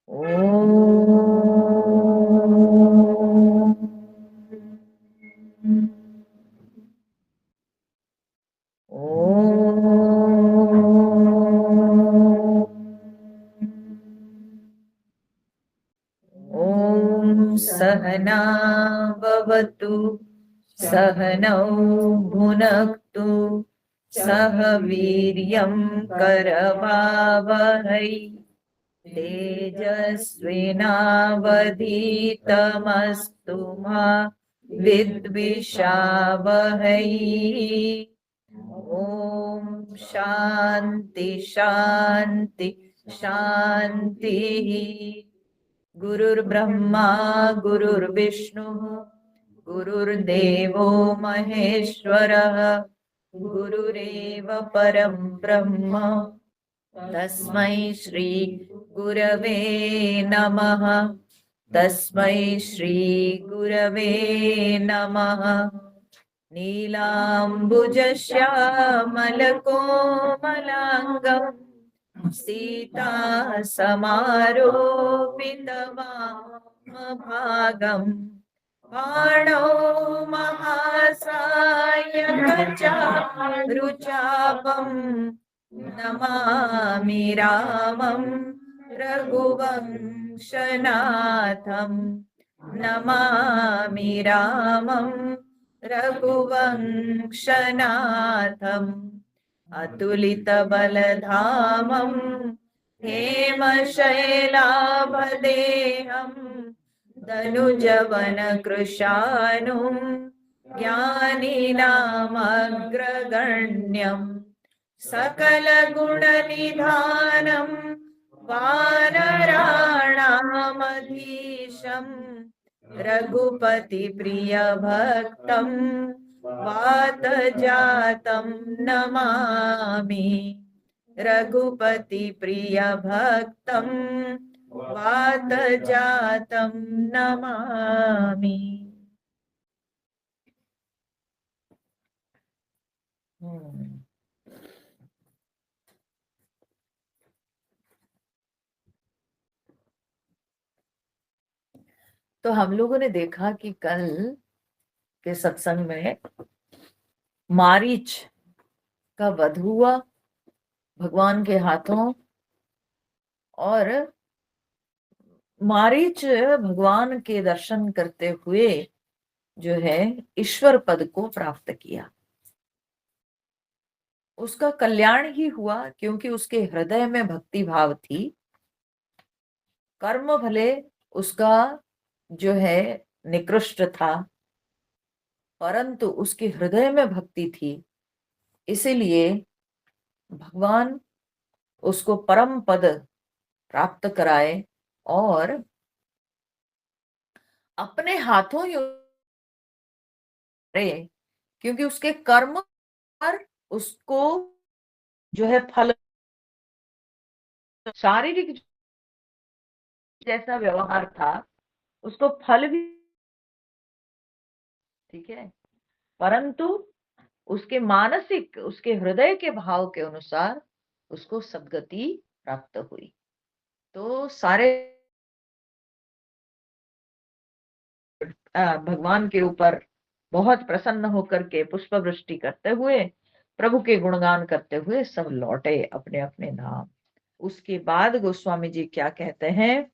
ॐ सहना भवतु सहनौ भुनक्तु सह वीर्यं करवावहै तेजस्विनावधीतमस्तु मा विद्विषावहै। ॐ शान्ति शान्ति शान्तिः। गुरुर्ब्रह्मा गुरुर्विष्णुः गुरुर्देवो महेश्वरः गुरुरेव परं ब्रह्म तस्मै श्री गुरवे नमः। तस्मै श्री गुरवे नमः। नीलाम्बुजश्यामलकोमलाङ्गम् सीता समारोपितवामभागम् बाणौ महासायकचारुचापम् नमामि रामं रघुवंशनाथम्। नमामि रामं रघुवंशनाथम्। अतुलितबलधामं हेमशैलाभदेहम् धनुजवनकृशानुं ज्ञानिनामग्रगण्यम् सकलगुणनिधानं वानराणामधीशम् रघुपतिप्रियभक्तं वातजातं नमामि। रघुपतिप्रियभक्तं वातजातं नमामि। तो हम लोगों ने देखा कि कल के सत्संग में मारीच का वध हुआ भगवान के हाथों, और मारीच भगवान के दर्शन करते हुए जो है ईश्वर पद को प्राप्त किया। उसका कल्याण ही हुआ क्योंकि उसके हृदय में भक्ति भाव थी। कर्म भले उसका जो है निकृष्ट था, परंतु उसके हृदय में भक्ति थी, इसीलिए भगवान उसको परम पद प्राप्त कराए और अपने हाथों ही, क्योंकि उसके कर्म पर उसको जो है फल, शारीरिक जैसा व्यवहार था उसको फल भी ठीक है, परंतु उसके मानसिक, उसके हृदय के भाव के अनुसार उसको सद्गति प्राप्त हुई। तो सारे भगवान के ऊपर बहुत प्रसन्न होकर के पुष्प वृष्टि करते हुए, प्रभु के गुणगान करते हुए सब लौटे अपने अपने धाम। उसके बाद गोस्वामी जी क्या कहते हैं,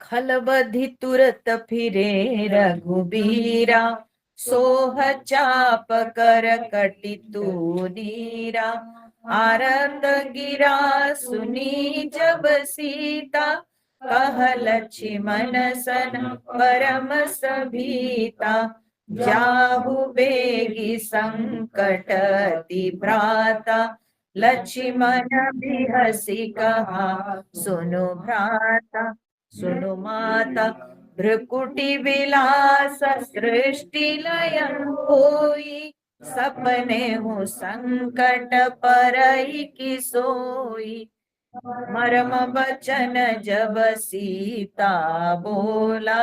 खलबधि तुरत फिरे रघुबीरा, सोह चाप कर कटि तूनीरा। आरत गिरा सुनी जब सीता, कह लक्ष्मण सन परम सभीता। जाहु बेगी संकट अति भ्राता, लक्ष्मण बिहसी कहा सुनु भ्राता। सुनु माता भ्रुकुटी विलास, सृष्टि लयन होई। सपने हूँ संकट परई की सोई। मरम बचन जब सीता बोला,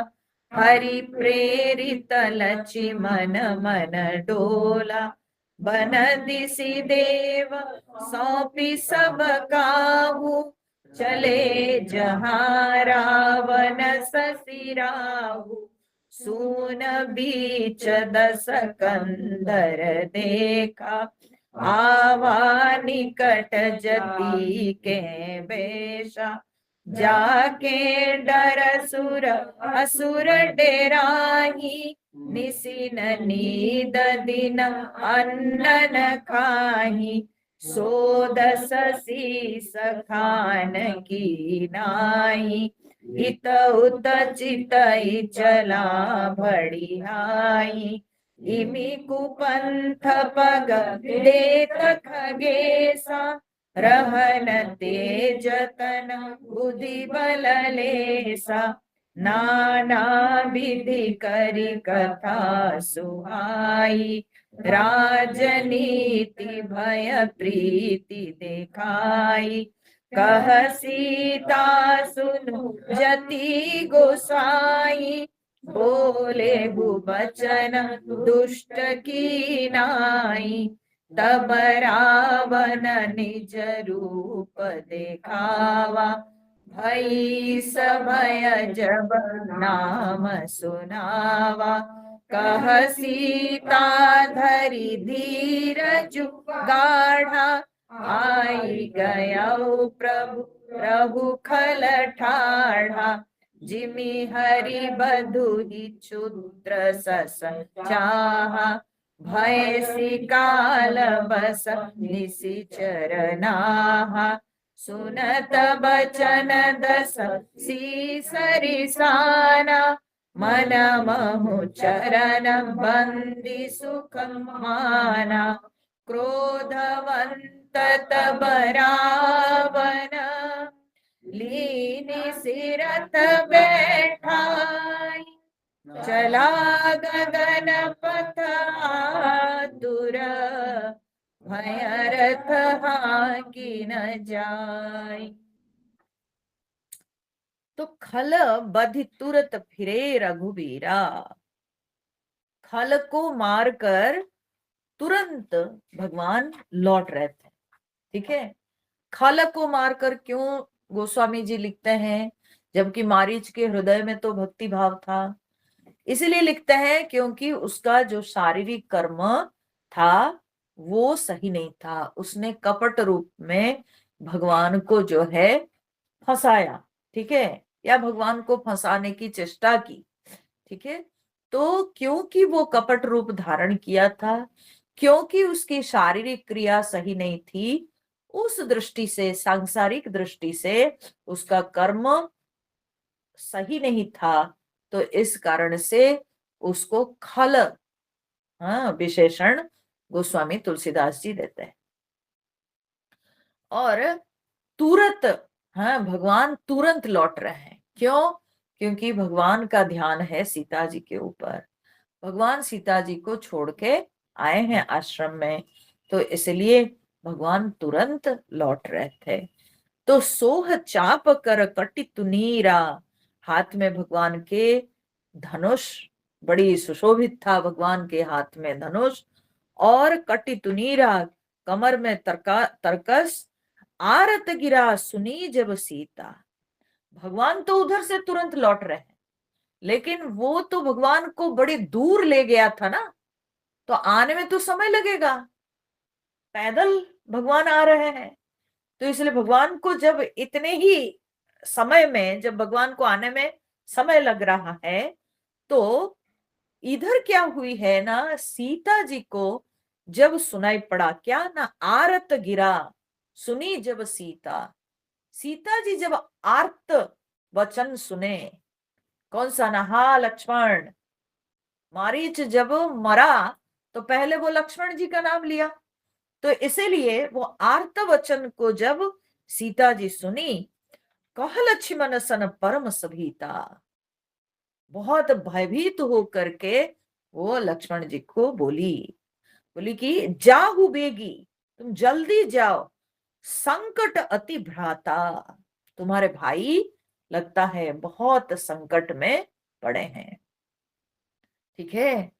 हरि प्रेरित लक्ष्मण मन डोला। बन दिसि देव सौंपी सब काहू, चले जहाँ रावण ससि राहु, सून बीच दस कंधर देखा, आवा निकट जति के बेशा, जाके डर सुर असुर डेराही, निसिन नीद दिन अन्न न खाही, सो दस शीस खान की नाई, हित उत चितई चला बढ़ियाई, इमि कुपंथ पग देत खगेसा, रहन तेज तन बुद्धि बल लेसा, नाना विधि करी कथा सुहाई, राजनीति भय प्रीति देखाई, कह सीता सुनु जति गोसाई, बोले बचन दुष्ट की नाई, तब रावण निज रूप देखावा, भई सभय जब नाम सुनावा, कह सीता धरि धीर गाढ़ा, आई गया प्रभु रघुखल ठाढ़ा, जिमि हरि बधुहि क्षुद्र सस चाहा, भय सिकाल बस निशिचर नाहा, सुनत बचन दस शीस रिसाना, मन महु चरण बंदी सुख माना, क्रोधवंत तब रावण, लीनि सिरथ बैठाई, चला गगन पथ आतुर, भयरथ हाकि न जाय। तो खल बधि तुरत फिरे रघुबीरा, खल को मारकर तुरंत भगवान लौट रहे थे। ठीक है, खल को मारकर क्यों गोस्वामी जी लिखते हैं, जबकि मारीच के हृदय में तो भक्ति भाव था? इसलिए लिखते हैं क्योंकि उसका जो शारीरिक कर्म था वो सही नहीं था, उसने कपट रूप में भगवान को जो है फंसाया। ठीक है, या भगवान को फंसाने की चेष्टा की। ठीक है, तो क्योंकि वो कपट रूप धारण किया था, क्योंकि उसकी शारीरिक क्रिया सही नहीं थी, उस दृष्टि से, सांसारिक दृष्टि से उसका कर्म सही नहीं था, तो इस कारण से उसको खल विशेषण गोस्वामी तुलसीदास जी देते हैं। और तुरंत भगवान तुरंत लौट रहे हैं। क्यों? क्योंकि भगवान का ध्यान है सीता जी के ऊपर। भगवान सीता जी को छोड़ के आए हैं आश्रम में, तो इसलिए भगवान तुरंत लौट रहे थे। तो सोह चाप कर कटि तुनीरा, हाथ में भगवान के धनुष, बड़ी सुशोभित था भगवान के हाथ में धनुष, और कटि तुनीरा, कमर में तरकस, आरत गिरा सुनी जब सीता। भगवान तो उधर से तुरंत लौट रहे हैं, लेकिन वो तो भगवान को बड़ी दूर ले गया था ना, तो आने में तो समय लगेगा, पैदल भगवान आ रहे हैं। तो इसलिए भगवान को जब इतने ही समय में, जब भगवान को आने में समय लग रहा है, तो इधर क्या हुई है ना, सीता जी को जब सुनाई पड़ा क्या ना, आरत गिरा सुनी जब सीता। सीता जी जब आर्त वचन सुने, कौन सा ना, हा लक्ष्मण। मारीच जब मरा तो पहले वो लक्ष्मण जी का नाम लिया, तो इसीलिए वो आर्त वचन को जब सीता जी सुनी, कह लक्ष्मण सन परम सभीता, बहुत भयभीत होकर के वो लक्ष्मण जी को बोली कि जाहु बेगी, तुम जल्दी जाओ, संकट अति भ्राता, तुम्हारे भाई लगता है बहुत संकट में पड़े हैं। ठीक है,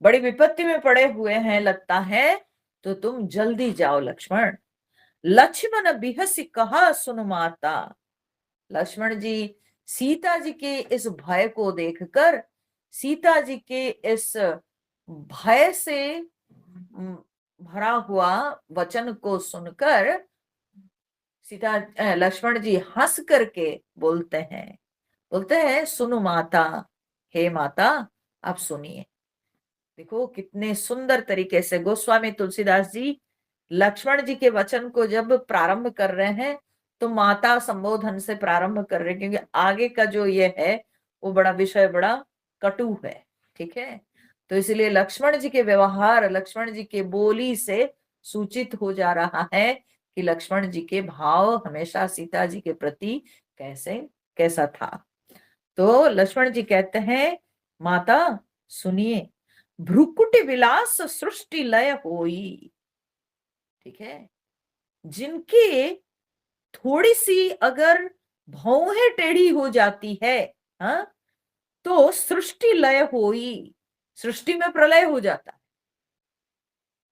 बड़ी विपत्ति में पड़े हुए हैं लगता है, तो तुम जल्दी जाओ लक्ष्मण। लक्ष्मण बिहसी कहा सुन माता, लक्ष्मण जी सीता जी के इस भय को देखकर, सीता जी के इस भय से भरा हुआ वचन को सुनकर लक्ष्मण जी हंस करके बोलते हैं सुनो माता, हे माता आप सुनिए। देखो कितने सुंदर तरीके से गोस्वामी तुलसीदास जी लक्ष्मण जी के वचन को जब प्रारंभ कर रहे हैं तो माता संबोधन से प्रारंभ कर रहे हैं, क्योंकि आगे का जो ये है वो बड़ा विषय बड़ा कटु है। ठीक है, तो इसलिए लक्ष्मण जी के व्यवहार, लक्ष्मण जी के बोली से सूचित हो जा रहा है कि लक्ष्मण जी के भाव हमेशा सीता जी के प्रति कैसा था। तो लक्ष्मण जी कहते हैं माता सुनिए, भ्रुकुटी विलास सृष्टि लय होई। ठीक है, जिनकी थोड़ी सी अगर भौहें टेढ़ी हो जाती है, हाँ, तो सृष्टि लय होई, सृष्टि में प्रलय हो जाता है।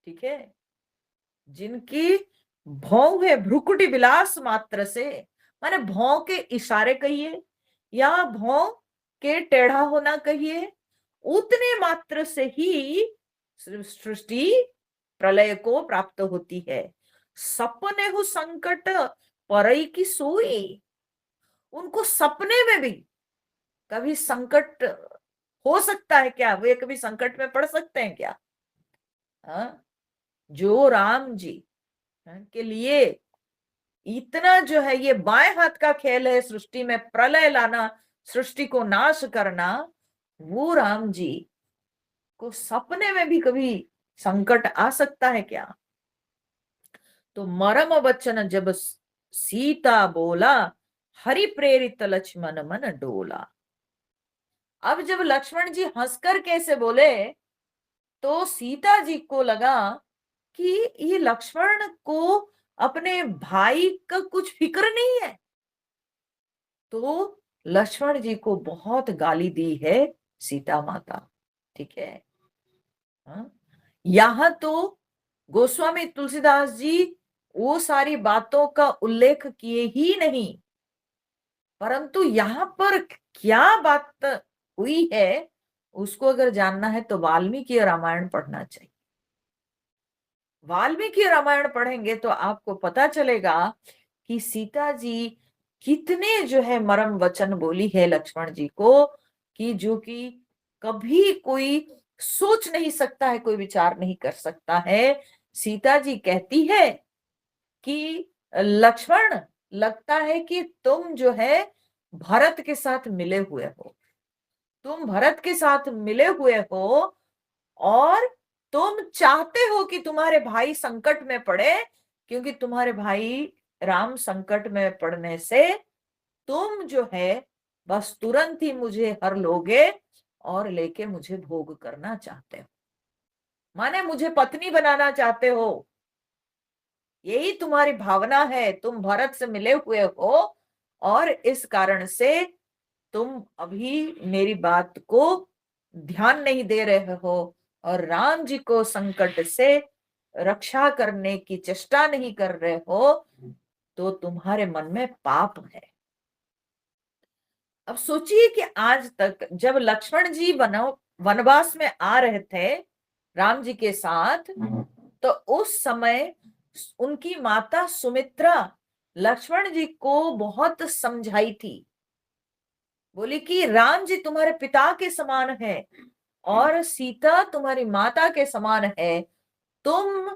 ठीक है, जिनकी भौं है भ्रुकुटी विलास मात्र से, माने भौं के इशारे कहिए या भौं के टेढ़ा होना कहिए, उतने मात्र से ही सृष्टि प्रलय को प्राप्त होती है। सपने हो संकट परई की सोई, उनको सपने में भी कभी संकट हो सकता है क्या? वे कभी संकट में पड़ सकते हैं क्या? हाँ? जो राम जी के लिए इतना जो है ये बाएं हाथ का खेल है, सृष्टि में प्रलय लाना, सृष्टि को नाश करना, वो राम जी को सपने में भी कभी संकट आ सकता है क्या? तो मरम वचन जब सीता बोला, हरि प्रेरित लक्ष्मण मन डोला। अब जब लक्ष्मण जी हंसकर कैसे बोले तो सीता जी को लगा कि ये लक्ष्मण को अपने भाई का कुछ फिक्र नहीं है। तो लक्ष्मण जी को बहुत गाली दी है सीता माता। ठीक है, हाँ? यहां तो गोस्वामी तुलसीदास जी वो सारी बातों का उल्लेख किए ही नहीं, परंतु यहाँ पर क्या बात हुई है उसको अगर जानना है तो वाल्मीकि रामायण पढ़ना चाहिए। वाल्मीकि रामायण पढ़ेंगे तो आपको पता चलेगा कि सीता जी कितने जो है मरम वचन बोली है लक्ष्मण जी को, कि जो कि कभी कोई सोच नहीं सकता है, कोई विचार नहीं कर सकता है। सीता जी कहती है कि लक्ष्मण, लगता है कि तुम जो है भरत के साथ मिले हुए हो, तुम भरत के साथ मिले हुए हो और तुम चाहते हो कि तुम्हारे भाई संकट में पड़े, क्योंकि तुम्हारे भाई राम संकट में पड़ने से तुम जो है बस तुरंत ही मुझे हर लोगे और लेके मुझे भोग करना चाहते हो, माने मुझे पत्नी बनाना चाहते हो, यही तुम्हारी भावना है। तुम भरत से मिले हुए हो और इस कारण से तुम अभी मेरी बात को ध्यान नहीं दे रहे हो और राम जी को संकट से रक्षा करने की चेष्टा नहीं कर रहे हो, तो तुम्हारे मन में पाप है। अब सोचिए कि आज तक जब लक्ष्मण जी वनवास में आ रहे थे राम जी के साथ, तो उस समय उनकी माता सुमित्रा लक्ष्मण जी को बहुत समझाई थी, बोली कि राम जी तुम्हारे पिता के समान है और सीता तुम्हारी माता के समान है, तुम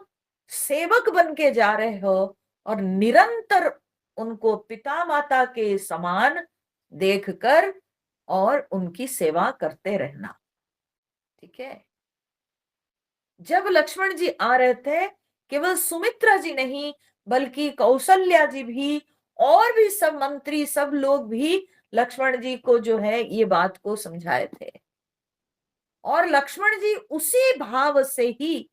सेवक बन के जा रहे हो और निरंतर उनको पिता माता के समान देखकर और उनकी सेवा करते रहना। ठीक है, जब लक्ष्मण जी आ रहे थे केवल सुमित्रा जी नहीं बल्कि कौशल्या जी भी और भी सब मंत्री, सब लोग भी लक्ष्मण जी को जो है ये बात को समझाए थे और लक्ष्मण जी उसी भाव से ही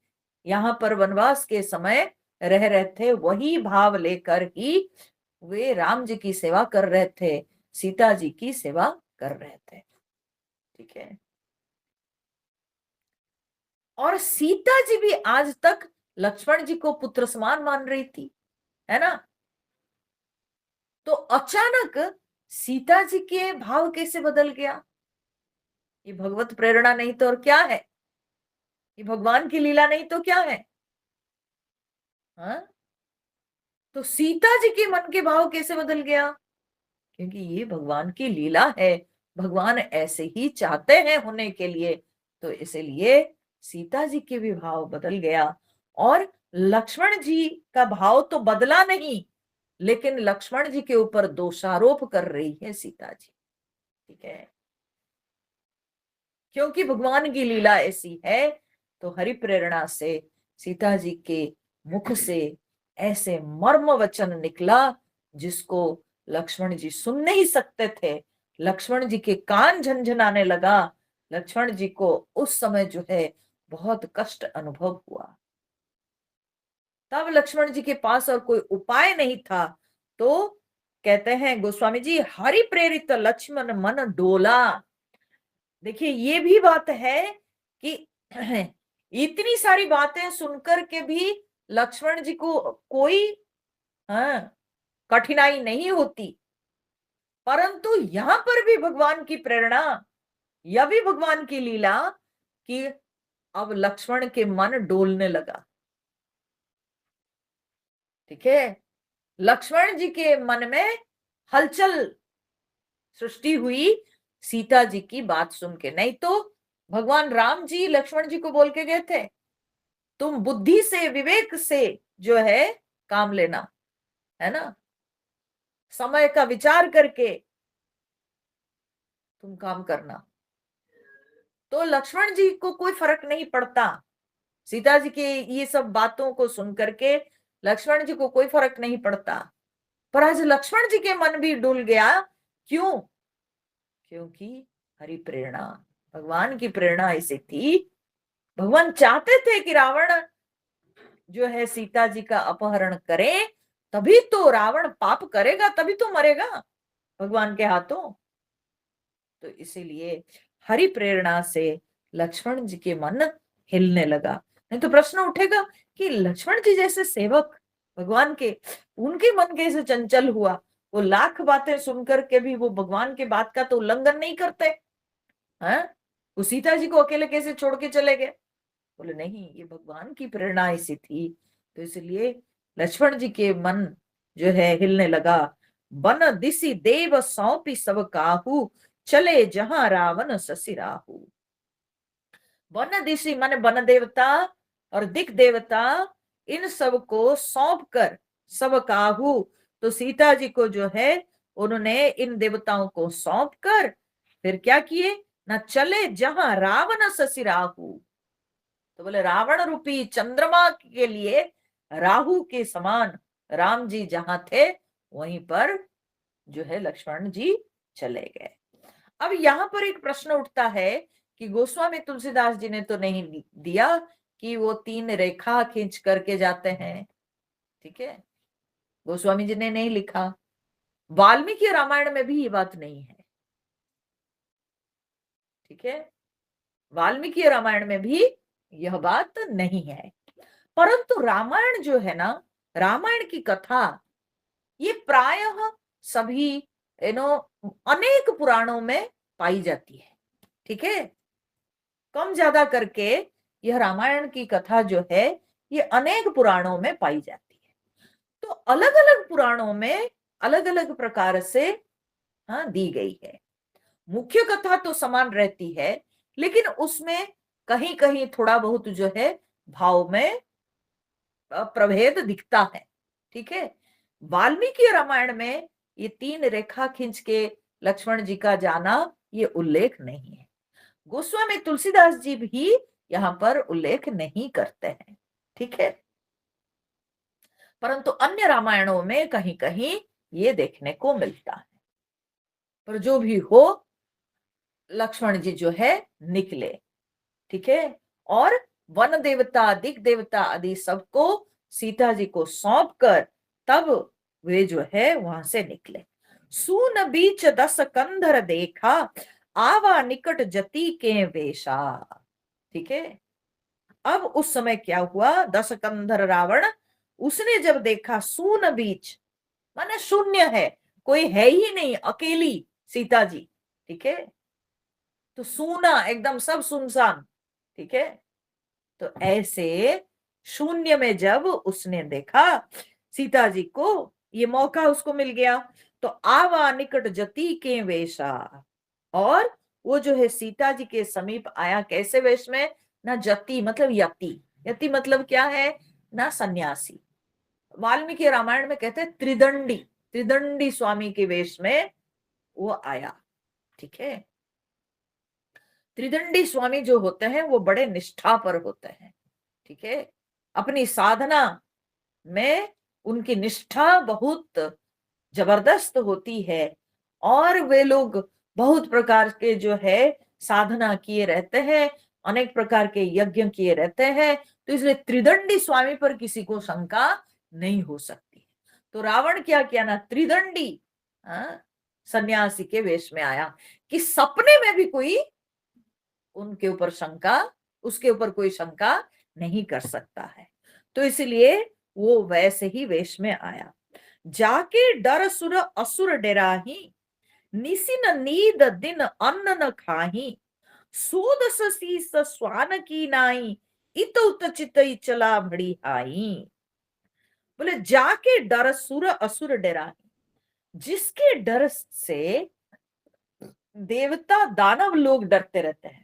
यहाँ पर वनवास के समय रह रहे थे, वही भाव लेकर ही वे राम जी की सेवा कर रहे थे, सीता जी की सेवा कर रहे थे। ठीक है, और सीता जी भी आज तक लक्ष्मण जी को पुत्र समान मान रही थी, है ना? तो अचानक सीता जी के भाव कैसे बदल गया? ये भगवत प्रेरणा नहीं तो और क्या है? ये भगवान की लीला नहीं तो क्या है? हाँ? तो सीता जी के मन के भाव कैसे बदल गया? क्योंकि ये भगवान की लीला है, भगवान ऐसे ही चाहते हैं होने के लिए, तो इसलिए सीता जी के भी भाव बदल गया। और लक्ष्मण जी का भाव तो बदला नहीं, लेकिन लक्ष्मण जी के ऊपर दोषारोप कर रही है सीता जी। ठीक है, क्योंकि भगवान की लीला ऐसी है, तो हरि प्रेरणा से सीता जी के मुख से ऐसे मर्म वचन निकला जिसको लक्ष्मण जी सुन नहीं सकते थे। लक्ष्मण जी के कान झनझनाने लगा। लक्ष्मण जी को उस समय जो है बहुत कष्ट अनुभव हुआ। तब लक्ष्मण जी के पास और कोई उपाय नहीं था, तो कहते हैं गोस्वामी जी, हरि प्रेरित लक्ष्मण मन डोला। देखिए ये भी बात है कि इतनी सारी बातें सुनकर के भी लक्ष्मण जी को कोई, हाँ, कठिनाई नहीं होती, परंतु यहां पर भी भगवान की प्रेरणा, यह भी भगवान की लीला कि अब लक्ष्मण के मन डोलने लगा। ठीक है, लक्ष्मण जी के मन में हलचल सृष्टि हुई सीता जी की बात सुन के। नहीं तो भगवान राम जी लक्ष्मण जी को बोल के गए थे, तुम बुद्धि से विवेक से जो है काम लेना, है ना, समय का विचार करके तुम काम करना। तो लक्ष्मण जी को कोई फर्क नहीं पड़ता, सीता जी के ये सब बातों को सुन करके लक्ष्मण जी को कोई फर्क नहीं पड़ता। पर आज लक्ष्मण जी के मन भी डूल गया। क्यों? क्योंकि हरि प्रेरणा, भगवान की प्रेरणा ऐसी थी। भगवान चाहते थे कि रावण जो है सीता जी का अपहरण करे, तभी तो रावण पाप करेगा, तभी तो मरेगा भगवान के हाथों। तो इसीलिए हरि प्रेरणा से लक्ष्मण जी के मन हिलने लगा। नहीं तो प्रश्न उठेगा कि लक्ष्मण जी जैसे सेवक भगवान के, उनके मन कैसे चंचल हुआ? वो लाख बातें सुनकर के भी वो भगवान के बात का तो उल्लंघन नहीं करते हैं। वो सीता जी को अकेले कैसे छोड़ के चले गए? बोले नहीं, ये भगवान की प्रेरणा ऐसी थी, तो इसलिए लक्ष्मण जी के मन जो है हिलने लगा। बन दिसी देव सौंपी सब काहू, चले जहां रावण ससिराहू। वन दिशी माने वन देवता और दिक देवता, इन सब को सौंप कर, सब काहू, तो सीता जी को जो है उन्होंने इन देवताओं को सौंप कर फिर क्या किए ना, चले जहां रावण ससिराहू। तो बोले रावण रूपी चंद्रमा के लिए राहु के समान राम जी जहां थे, वहीं पर जो है लक्ष्मण जी चले गए। अब यहाँ पर एक प्रश्न उठता है कि गोस्वामी तुलसीदास जी ने तो नहीं दिया कि वो 3 रेखा खींच करके जाते हैं। ठीक है, गोस्वामी जी ने नहीं लिखा। वाल्मीकि रामायण में भी ये बात नहीं है। ठीक है, वाल्मीकि रामायण में भी यह बात नहीं है। परंतु रामायण जो है ना, रामायण की कथा ये प्रायः सभी अनेक पुराणों में पाई जाती है। ठीक है, कम ज्यादा करके यह रामायण की कथा जो है ये अनेक पुराणों में पाई जाती है। तो अलग अलग पुराणों में अलग अलग प्रकार से, हाँ, दी गई है। मुख्य कथा तो समान रहती है, लेकिन उसमें कहीं कहीं थोड़ा बहुत जो है भाव में प्रभेद दिखता है। ठीक है, वाल्मीकि रामायण में ये 3 रेखा खींच के लक्ष्मण जी का जाना ये उल्लेख नहीं है। गोस्वामी तुलसीदास जी भी यहाँ पर उल्लेख नहीं करते हैं। ठीक है, परंतु अन्य रामायणों में कहीं कहीं ये देखने को मिलता है। पर जो भी हो, लक्ष्मण जी जो है निकले। ठीक है, और वन देवता दिक देवता आदि सबको सीता जी को सौंप कर तब वे जो है वहां से निकले। सून बीच 10 कंधर देखा, आवा निकट जति के वेशा। ठीक है, अब उस समय क्या हुआ, 10 कंधर रावण, उसने जब देखा, सून बीच माने शून्य है, कोई है ही नहीं, अकेली सीता जी। ठीक है, तो सूना एकदम, सब सुनसान। ठीक है, तो ऐसे शून्य में जब उसने देखा सीता जी को, ये मौका उसको मिल गया, तो आवा निकट जति के वेशा, और वो जो है सीता जी के समीप आया, कैसे वेश में? ना जति मतलब यति, यति मतलब क्या है? ना सन्यासी। वाल्मीकि रामायण में कहते हैं त्रिदंडी, त्रिदंडी स्वामी के वेश में वो आया। ठीक है, त्रिदंडी स्वामी जो होते हैं वो बड़े निष्ठा पर होते हैं। ठीक है, अपनी साधना में उनकी निष्ठा बहुत जबरदस्त होती है, और वे लोग बहुत प्रकार के जो है साधना किए रहते हैं, अनेक प्रकार के यज्ञ किए रहते हैं, तो इसलिए त्रिदंडी स्वामी पर किसी को शंका नहीं हो सकती। तो रावण क्या किया ना, त्रिदंडी सन्यासी के वेश में आया, कि सपने में भी कोई उनके ऊपर शंका, उसके ऊपर कोई शंका नहीं कर सकता है। तो इसलिए वो वैसे ही वेश में आया। जाके डर सुर असुर डराही, निसिन नींद दिन अन्न न खाही, सोदस शीस स्वान की नाई, इत उत चित चला भड़ी आई। बोले जाके डर सुर असुर डराही, जिसके डर से देवता दानव लोग डरते रहते हैं।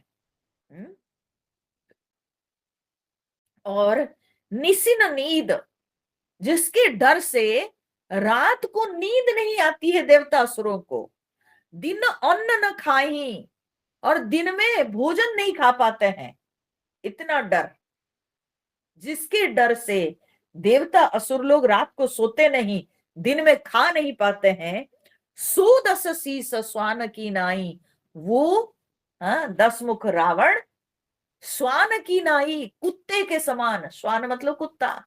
और निसिन नींद, जिसके डर से रात को नींद नहीं आती है देवता असुरों को, दिन अन्न न खाई, और दिन में भोजन नहीं खा पाते हैं, इतना डर, जिसके डर से देवता असुर लोग रात को सोते नहीं, दिन में खा नहीं पाते हैं। सो दस शीस स्वान की नाई, वो 10 मुख रावण श्वान की नाई, कुत्ते के समान, श्वान मतलब कुत्ता,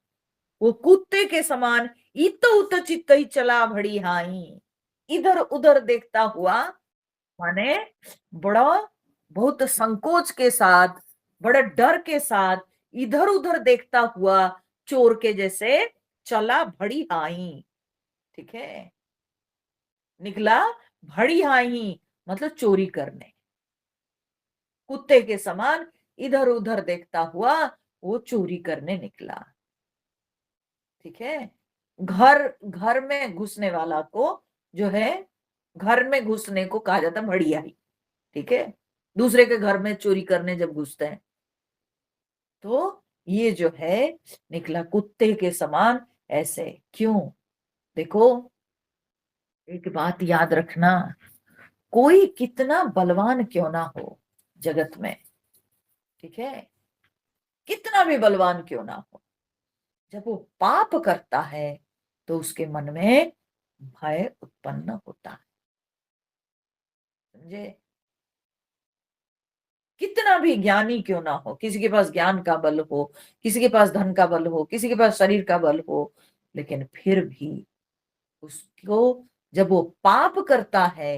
वो कुत्ते के समान इत उत चित चला भड़ी हाई, इधर उधर देखता हुआ, माने बड़ा बहुत संकोच के साथ, बड़े डर के साथ इधर उधर देखता हुआ चोर के जैसे चला भड़ी हाई। ठीक है, निकला भड़ी हाई मतलब चोरी करने, कुत्ते के समान इधर उधर देखता हुआ वो चोरी करने निकला। ठीक है, घर घर में घुसने वाला को जो है, घर में घुसने को कहा जाता भड़ियाई। ठीक है, दूसरे के घर में चोरी करने जब घुसते हैं, तो ये जो है निकला कुत्ते के समान ऐसे। क्यों? देखो, एक बात याद रखना, कोई कितना बलवान क्यों ना हो जगत में, ठीक है, कितना भी बलवान क्यों ना हो, जब वो पाप करता है तो उसके मन में भय उत्पन्न होता है। समझे? कितना भी ज्ञानी क्यों ना हो, किसी के पास ज्ञान का बल हो, किसी के पास धन का बल हो, किसी के पास शरीर का बल हो, लेकिन फिर भी उसको जब वो पाप करता है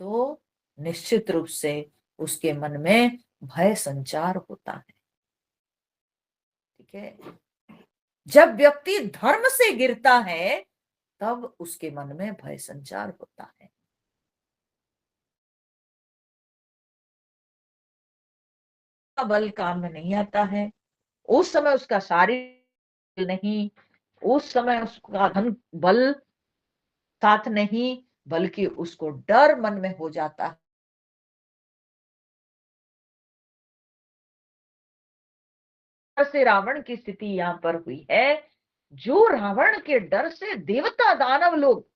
तो निश्चित रूप से उसके मन में भय संचार होता है। ठीक है, जब व्यक्ति धर्म से गिरता है तब उसके मन में भय संचार होता है। बल काम में नहीं आता है, उस समय उसका शारीरिक नहीं, उस समय उसका धन बल साथ नहीं, बल्कि उसको डर मन में हो जाता है। से रावण की स्थिति यहाँ पर हुई है, जो रावण के डर से देवता दानव लोग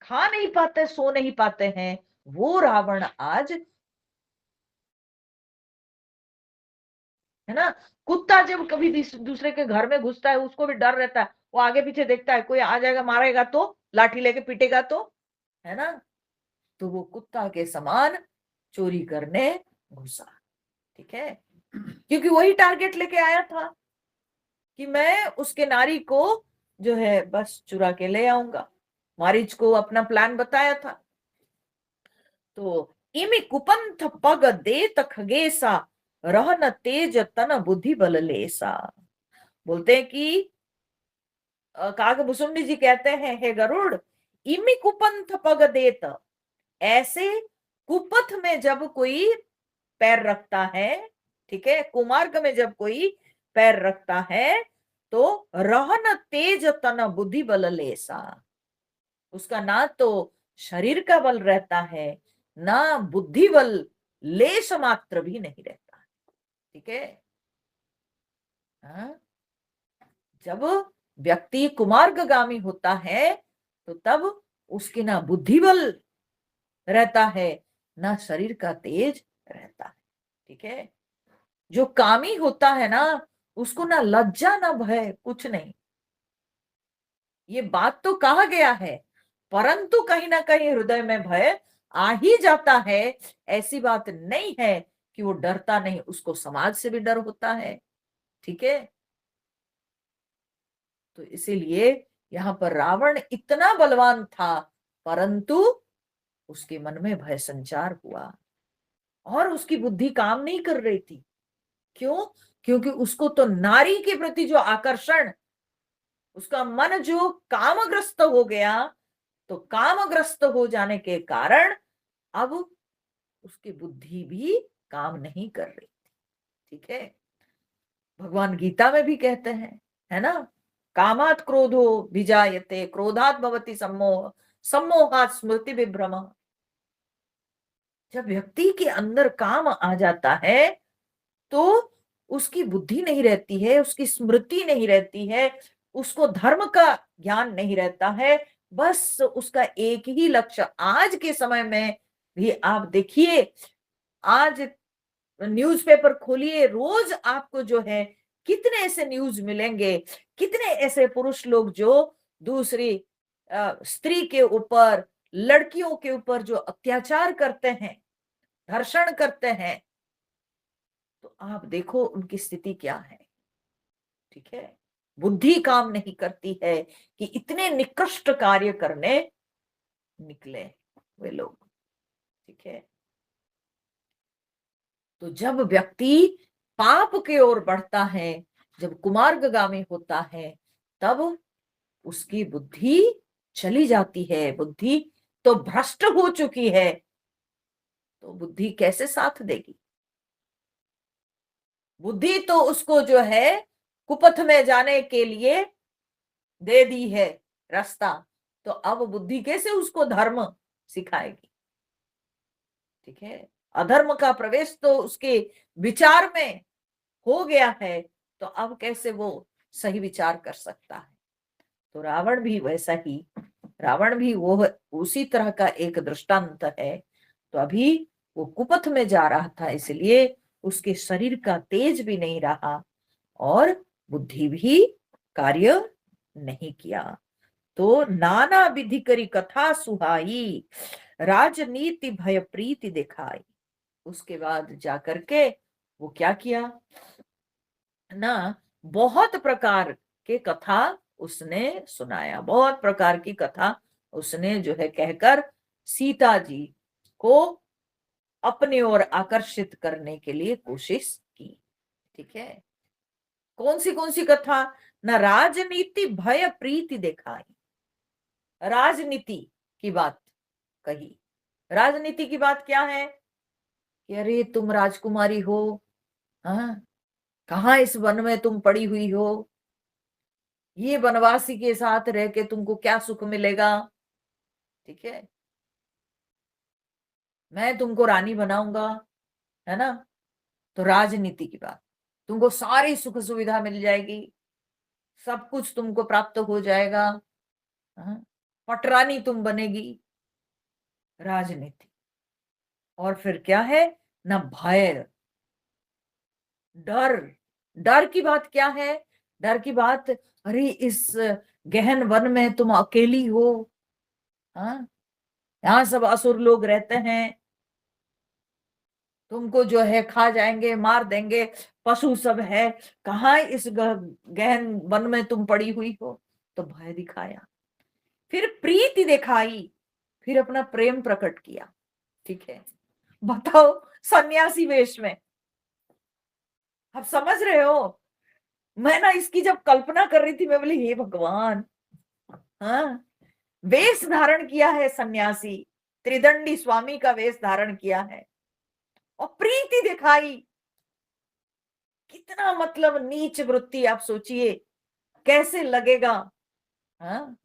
खा नहीं पाते, सो नहीं पाते हैं, वो रावण आज, है ना, कुत्ता जब कभी दूसरे के घर में घुसता है उसको भी डर रहता है, वो आगे पीछे देखता है, कोई आ जाएगा मारेगा तो, लाठी लेके पीटेगा तो, है ना, तो वो कुत्ता के समान चोरी करने घुसा। ठीक है, क्योंकि वही टारगेट लेके आया था कि मैं उसके नारी को जो है बस चुरा के ले आऊंगा, मारीच को अपना प्लान बताया था। तो इमि कुपंथ पग देत खगेसा, रहन तेज तन बुद्धि बल लेसा। बोलते हैं कि काकभुसुंडी जी कहते हैं, हे गरुड़, इमि कुपंथ पग देत, ऐसे कुपथ में जब कोई पैर रखता है, ठीक है, कुमार्ग में जब कोई पैर रखता है, तो रहन तेज तन बुद्धि बल लेसा, उसका ना तो शरीर का बल रहता है, ना बुद्धि बल लेश मात्र भी नहीं रहता, ठीक है। हाँ? जब व्यक्ति कुमार्गगामी होता है तो तब उसके ना बुद्धि बल रहता है, ना शरीर का तेज रहता है, ठीक है। जो कामी होता है ना, उसको ना लज्जा ना भय कुछ नहीं, ये बात तो कहा गया है, परंतु कहीं ना कहीं हृदय में भय आ ही जाता है। ऐसी बात नहीं है कि वो डरता नहीं, उसको समाज से भी डर होता है, ठीक है। तो इसीलिए यहाँ पर रावण इतना बलवान था, परंतु उसके मन में भय संचार हुआ और उसकी बुद्धि काम नहीं कर रही थी। क्यों? क्योंकि उसको तो नारी के प्रति जो आकर्षण, उसका मन जो कामग्रस्त हो गया, तो कामग्रस्त हो जाने के कारण अब उसकी बुद्धि भी काम नहीं कर रही थी, ठीक है। भगवान गीता में भी कहते हैं, है ना, कामात क्रोधो विजायते क्रोधात भवति सम्मोह सम्मोहात स्मृति विभ्रम। जब व्यक्ति के अंदर काम आ जाता है तो उसकी बुद्धि नहीं रहती है, उसकी स्मृति नहीं रहती है, उसको धर्म का ज्ञान नहीं रहता है, बस उसका एक ही लक्ष्य। आज के समय में भी आप देखिए, आज न्यूज़पेपर खोलिए, रोज आपको जो है कितने ऐसे न्यूज मिलेंगे, कितने ऐसे पुरुष लोग जो दूसरी स्त्री के ऊपर, लड़कियों के ऊपर जो अत्याचार करते हैं, धर्षण करते हैं, तो आप देखो उनकी स्थिति क्या है, ठीक है। बुद्धि काम नहीं करती है कि इतने निकृष्ट कार्य करने निकले वे लोग, ठीक है। तो जब व्यक्ति पाप की ओर बढ़ता है, जब कुमार्गगामी होता है, तब उसकी बुद्धि चली जाती है, बुद्धि तो भ्रष्ट हो चुकी है, तो बुद्धि कैसे साथ देगी? बुद्धि तो उसको जो है कुपथ में जाने के लिए दे दी है रास्ता, तो अब बुद्धि कैसे उसको धर्म सिखाएगी, ठीक है। अधर्म का प्रवेश तो उसके विचार में हो गया है, तो अब कैसे वो सही विचार कर सकता है? तो रावण भी वैसा ही, रावण भी वो उसी तरह का एक दृष्टांत है। तो अभी वो कुपथ में जा रहा था, इसलिए उसके शरीर का तेज भी नहीं रहा और बुद्धि भी कार्य नहीं किया। तो नाना विधि करी कथा सुहाई, राजनीति भय प्रीति दिखाई। उसके बाद जाकर के वो क्या किया ना, बहुत प्रकार के कथा उसने सुनाया, बहुत प्रकार की कथा उसने जो है कहकर सीता जी को अपनी ओर आकर्षित करने के लिए कोशिश की, ठीक है। कौन सी कथा ना, राजनीति भय प्रीति दिखाई, राजनीति की बात कही। राजनीति की बात क्या है कि अरे तुम राजकुमारी हो, हाँ, कहाँ इस वन में तुम पड़ी हुई हो, ये वनवासी के साथ रह के तुमको क्या सुख मिलेगा, ठीक है, मैं तुमको रानी बनाऊंगा, है ना। तो राजनीति की बात, तुमको सारी सुख सुविधा मिल जाएगी, सब कुछ तुमको प्राप्त हो जाएगा, हाँ? पटरानी तुम बनेगी, राजनीति। और फिर क्या है ना, भय, डर। डर की बात क्या है, डर की बात, अरे इस गहन वन में तुम अकेली हो, हाँ, यहाँ सब असुर लोग रहते हैं, तुमको जो है खा जाएंगे, मार देंगे, पशु सब है, कहाँ इस गहन वन में तुम पड़ी हुई हो। तो भय दिखाया, फिर प्रीति दिखाई, फिर अपना प्रेम प्रकट किया, ठीक है। बताओ, सन्यासी वेश में, आप समझ रहे हो? मैं ना इसकी जब कल्पना कर रही थी, मैं बोली हे भगवान, हाँ, वेश धारण किया है सन्यासी, त्रिदंडी स्वामी का वेश धारण किया है और प्रीति दिखाई। कितना मतलब नीच वृत्ति, आप सोचिए कैसे लगेगा। हाँ?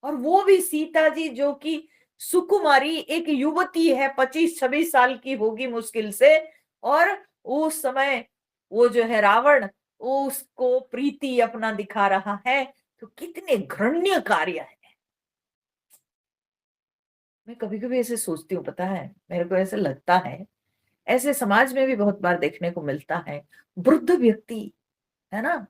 और वो भी सीता जी जो कि सुकुमारी एक युवती है, 25-26 साल की होगी मुश्किल से, और उस समय वो जो है रावण उसको प्रीति अपना दिखा रहा है, तो कितने घृण्य कार्य है। मैं कभी कभी ऐसे सोचती हूँ, पता है मेरे को ऐसे लगता है, ऐसे समाज में भी बहुत बार देखने को मिलता है, वृद्ध व्यक्ति है ना,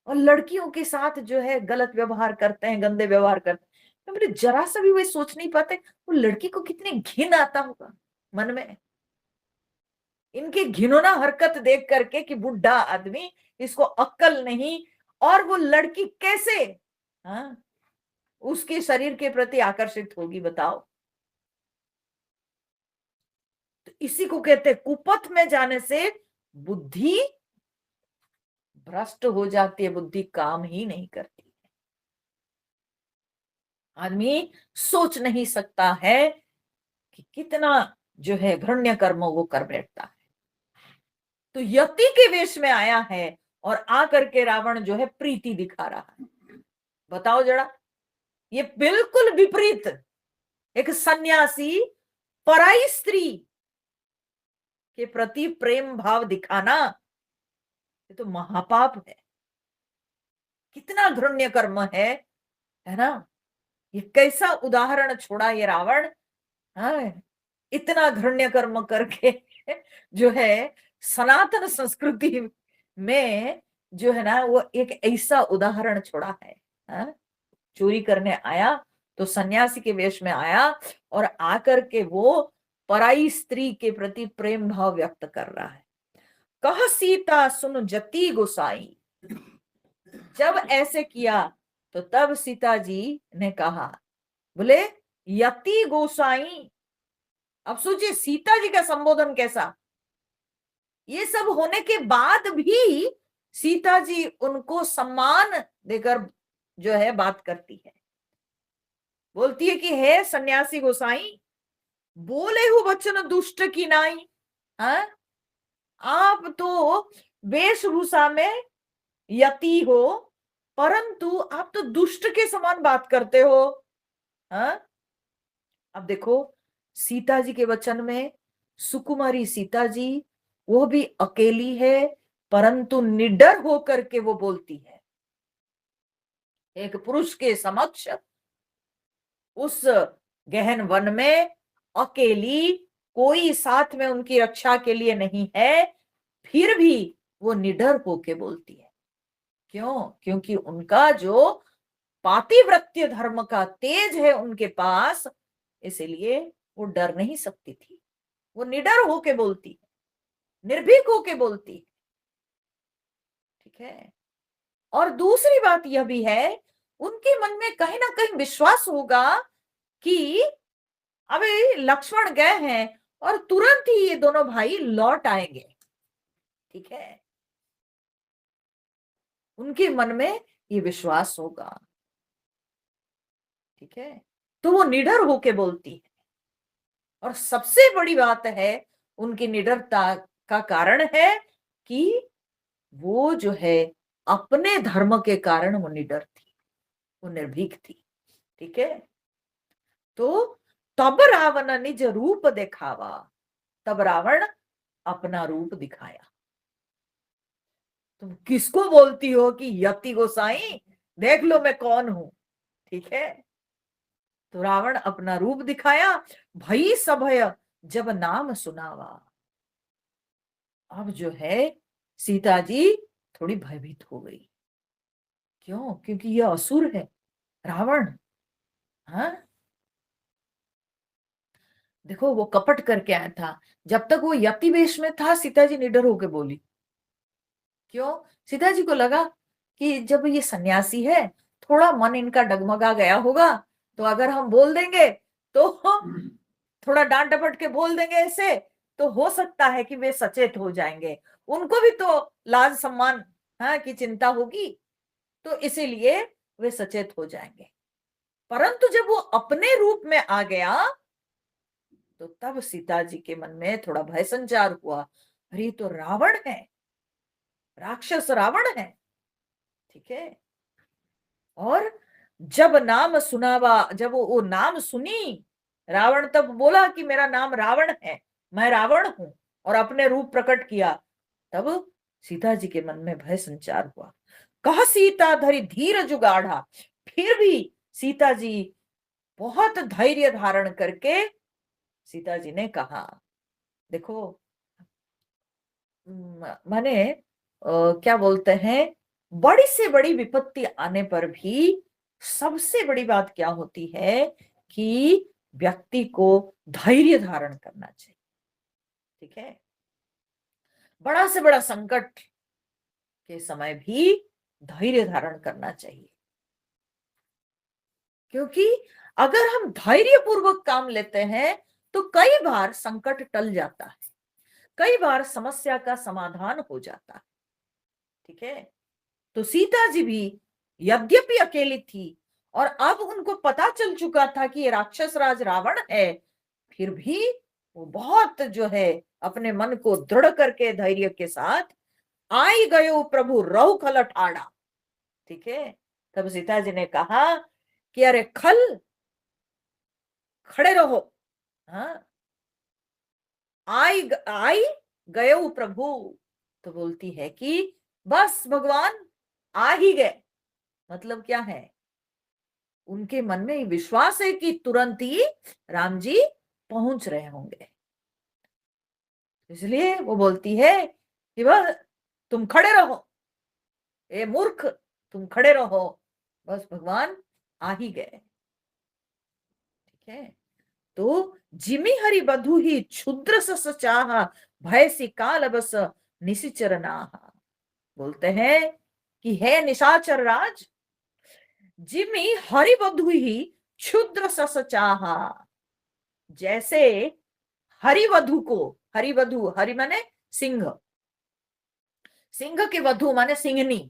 और लड़कियों के साथ जो है गलत व्यवहार करते हैं, गंदे व्यवहार करते हैं। तो मेरे जरा सा भी वे सोच नहीं पाते वो लड़की को कितने घिन आता होगा मन में, इनकी घिनौना हरकत देख करके कि बुढ़ा आदमी, इसको अक्ल नहीं, और वो लड़की कैसे, हाँ, उसके शरीर के प्रति आकर्षित होगी बताओ। तो इसी को कहते हैं कुपथ में जाने से बुद्धि भ्रष्ट हो जाती है, बुद्धि काम ही नहीं करती। आदमी सोच नहीं सकता है कि कितना जो है घृण्य कर्म वो कर बैठता है। तो यति के वेश में आया है और आकर के रावण जो है प्रीति दिखा रहा है। बताओ जरा, ये बिल्कुल विपरीत। एक सन्यासी पराई स्त्री के प्रति प्रेम भाव दिखाना, ये तो महापाप है। कितना घृण्य कर्म है ना। ये कैसा उदाहरण छोड़ा ये रावण। हाँ, इतना घृण्य कर्म करके जो है सनातन संस्कृति में जो है ना वो एक ऐसा उदाहरण छोड़ा है। हाँ? चोरी करने आया तो सन्यासी के वेश में आया और आकर के वो पराई स्त्री के प्रति प्रेम भाव व्यक्त कर रहा है। कह सीता सुन जति गोसाई, जब ऐसे किया तो तब सीता जी ने कहा, बोले यति गोसाई। अब सोचिए सीता जी का संबोधन कैसा। ये सब होने के बाद भी सीता जी उनको सम्मान देकर जो है बात करती है, बोलती है कि हे सन्यासी गोसाई, बोले हो वचन दुष्ट की नाई। हाँ? आप तो वेशभूषा में यति हो, परंतु आप तो दुष्ट के समान बात करते हो। हाँ? अब देखो सीता जी के वचन में, सुकुमारी सीता जी वो भी अकेली है, परंतु निडर होकर के वो बोलती है एक पुरुष के समक्ष, उस गहन वन में अकेली, कोई साथ में उनकी रक्षा के लिए नहीं है, फिर भी वो निडर होके बोलती है। क्यों? क्योंकि उनका जो पातिव्रत्य धर्म का तेज है उनके पास, इसलिए वो डर नहीं सकती थी। वो निडर होके बोलती है, निर्भीक होके बोलती है। ठीक है। और दूसरी बात यह भी है, उनके मन में कहीं ना कहीं विश्वास होगा कि अभी लक्ष्मण गए हैं और तुरंत ही ये दोनों भाई लौट आएंगे। ठीक है। उनके मन में ये विश्वास होगा। ठीक है। तो वो निडर होके बोलती है। और सबसे बड़ी बात है उनकी निडरता का कारण है कि वो जो है अपने धर्म के कारण वो निडर थी, वो निर्भीक थी। ठीक है। तो तब रावण निज रूप दिखावा, तब रावण अपना रूप दिखाया। तुम किसको बोलती हो कि यति गोसाई, देख लो मैं कौन हूं। ठीक है। तो रावण अपना रूप दिखाया, भई सभय जब नाम सुनावा। अब जो है सीता जी थोड़ी भयभीत हो गई। क्यों? क्योंकि यह असुर है रावण। हाँ? देखो वो कपट करके आया था, जब तक वो यति वेश में था सीता जी निडर होकर बोली। क्यों? सीता जी को लगा कि जब ये सन्यासी है, थोड़ा मन इनका डगमगा गया होगा, तो अगर हम बोल देंगे तो थोड़ा डांट डपट के बोल देंगे ऐसे, तो हो सकता है कि वे सचेत हो जाएंगे, उनको भी तो लाज सम्मान, हाँ, की चिंता होगी, तो इसीलिए वे सचेत हो जाएंगे। परंतु जब वो अपने रूप में आ गया तो तब सीता जी के मन में थोड़ा भय संचार हुआ। अरे ये तो रावण है, राक्षस रावण है। ठीक है। और जब नाम सुनावा, जब वो नाम सुनी रावण, तब बोला कि मेरा नाम रावण है, मैं रावण हूं, और अपने रूप प्रकट किया। तब सीता जी के मन में भय संचार हुआ। कहा सीता धरी धीर जुगाड़ा, फिर भी सीता जी बहुत धैर्य धारण करके सीता जी ने कहा, देखो माने क्या बोलते हैं, बड़ी से बड़ी विपत्ति आने पर भी सबसे बड़ी बात क्या होती है कि व्यक्ति को धैर्य धारण करना चाहिए। ठीक है। बड़ा से बड़ा संकट के समय भी धैर्य धारण करना चाहिए, क्योंकि अगर हम धैर्य पूर्वक काम लेते हैं तो कई बार संकट टल जाता है, कई बार समस्या का समाधान हो जाता है। ठीक है। तो सीता जी भी यद्यपि अकेली थी और अब उनको पता चल चुका था कि ये राक्षस राज रावण है, फिर भी वो बहुत जो है अपने मन को दृढ़ करके धैर्य के साथ आई गयो प्रभु रहु खल ठाड़ा। ठीक है। तब सीता जी ने कहा कि अरे खल, खड़े रहो। हाँ, आई गयो प्रभु। तो बोलती है कि बस भगवान आ ही गए। मतलब क्या है, उनके मन में विश्वास है कि तुरंत ही राम जी पहुंच रहे होंगे। इसलिए वो बोलती है कि बस तुम खड़े रहो, ए मूर्ख, तुम खड़े रहो, बस भगवान आ ही गए। ठीक है। तो जिमि हरि बधु ही क्षुद्र सस चाह, भय सी काल बस निशिचर नाह। बोलते हैं कि हे निशाचर राज, जिमि हरि बधु ही क्षुद्र सस चाह, जैसे हरिवधु को, हरिवधु, हरि माने सिंह, सिंह की वधु माने सिंहनी,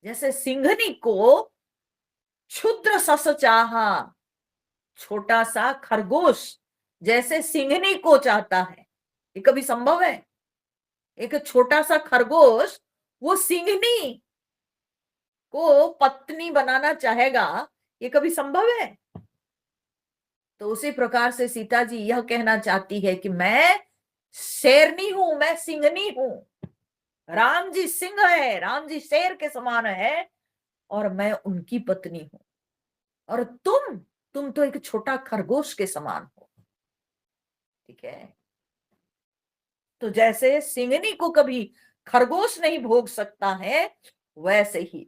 जैसे सिंहनी को क्षुद्र सस चाहा, छोटा सा खरगोश जैसे सिंहनी को चाहता है, ये कभी संभव है? एक छोटा सा खरगोश वो सिंहनी को पत्नी बनाना चाहेगा, ये कभी संभव है? तो उसी प्रकार से सीता जी यह कहना चाहती है कि मैं शेरनी हूं, मैं सिंहनी हूं, राम जी सिंह है, राम जी शेर के समान है, और मैं उनकी पत्नी हूं, और तुम तो एक छोटा खरगोश के समान हो। ठीक है। तो जैसे सिंहनी को कभी खरगोश नहीं भोग सकता है, वैसे ही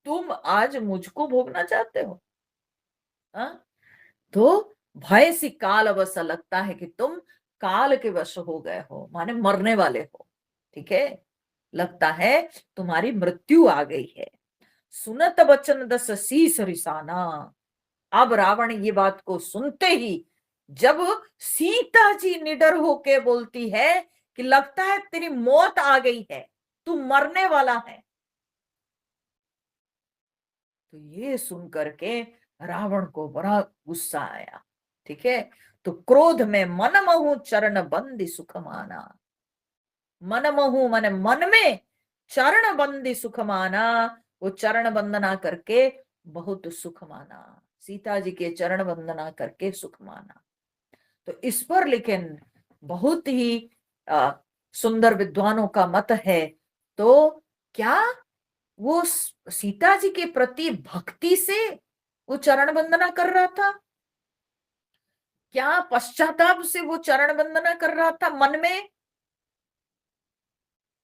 तुम आज मुझको भोगना चाहते हो। हाँ? तो भय सी काल अवश्य, लगता है कि तुम काल के वश हो गए हो, माने मरने वाले हो। ठीक है। लगता है तुम्हारी मृत्यु आ गई है। सुनत बचन दस शीस रिसाना। अब रावण ये बात को सुनते ही, जब सीता जी निडर होके बोलती है कि लगता है तेरी मौत आ गई है, तू मरने वाला है, तो ये सुन करके रावण को बड़ा गुस्सा आया। ठीक है। तो क्रोध में मन महु चरण बंदी सुख माना। मन महु माने मन में, चरण बंदी सुख माना, वो चरण वंदना करके बहुत सुख माना, सीता जी के चरण वंदना करके सुख माना। तो इस पर लेकिन बहुत ही सुंदर विद्वानों का मत है। तो क्या वो सीता जी के प्रति भक्ति से वो चरण वंदना कर रहा था? क्या पश्चाताप से वो चरण वंदना कर रहा था मन में?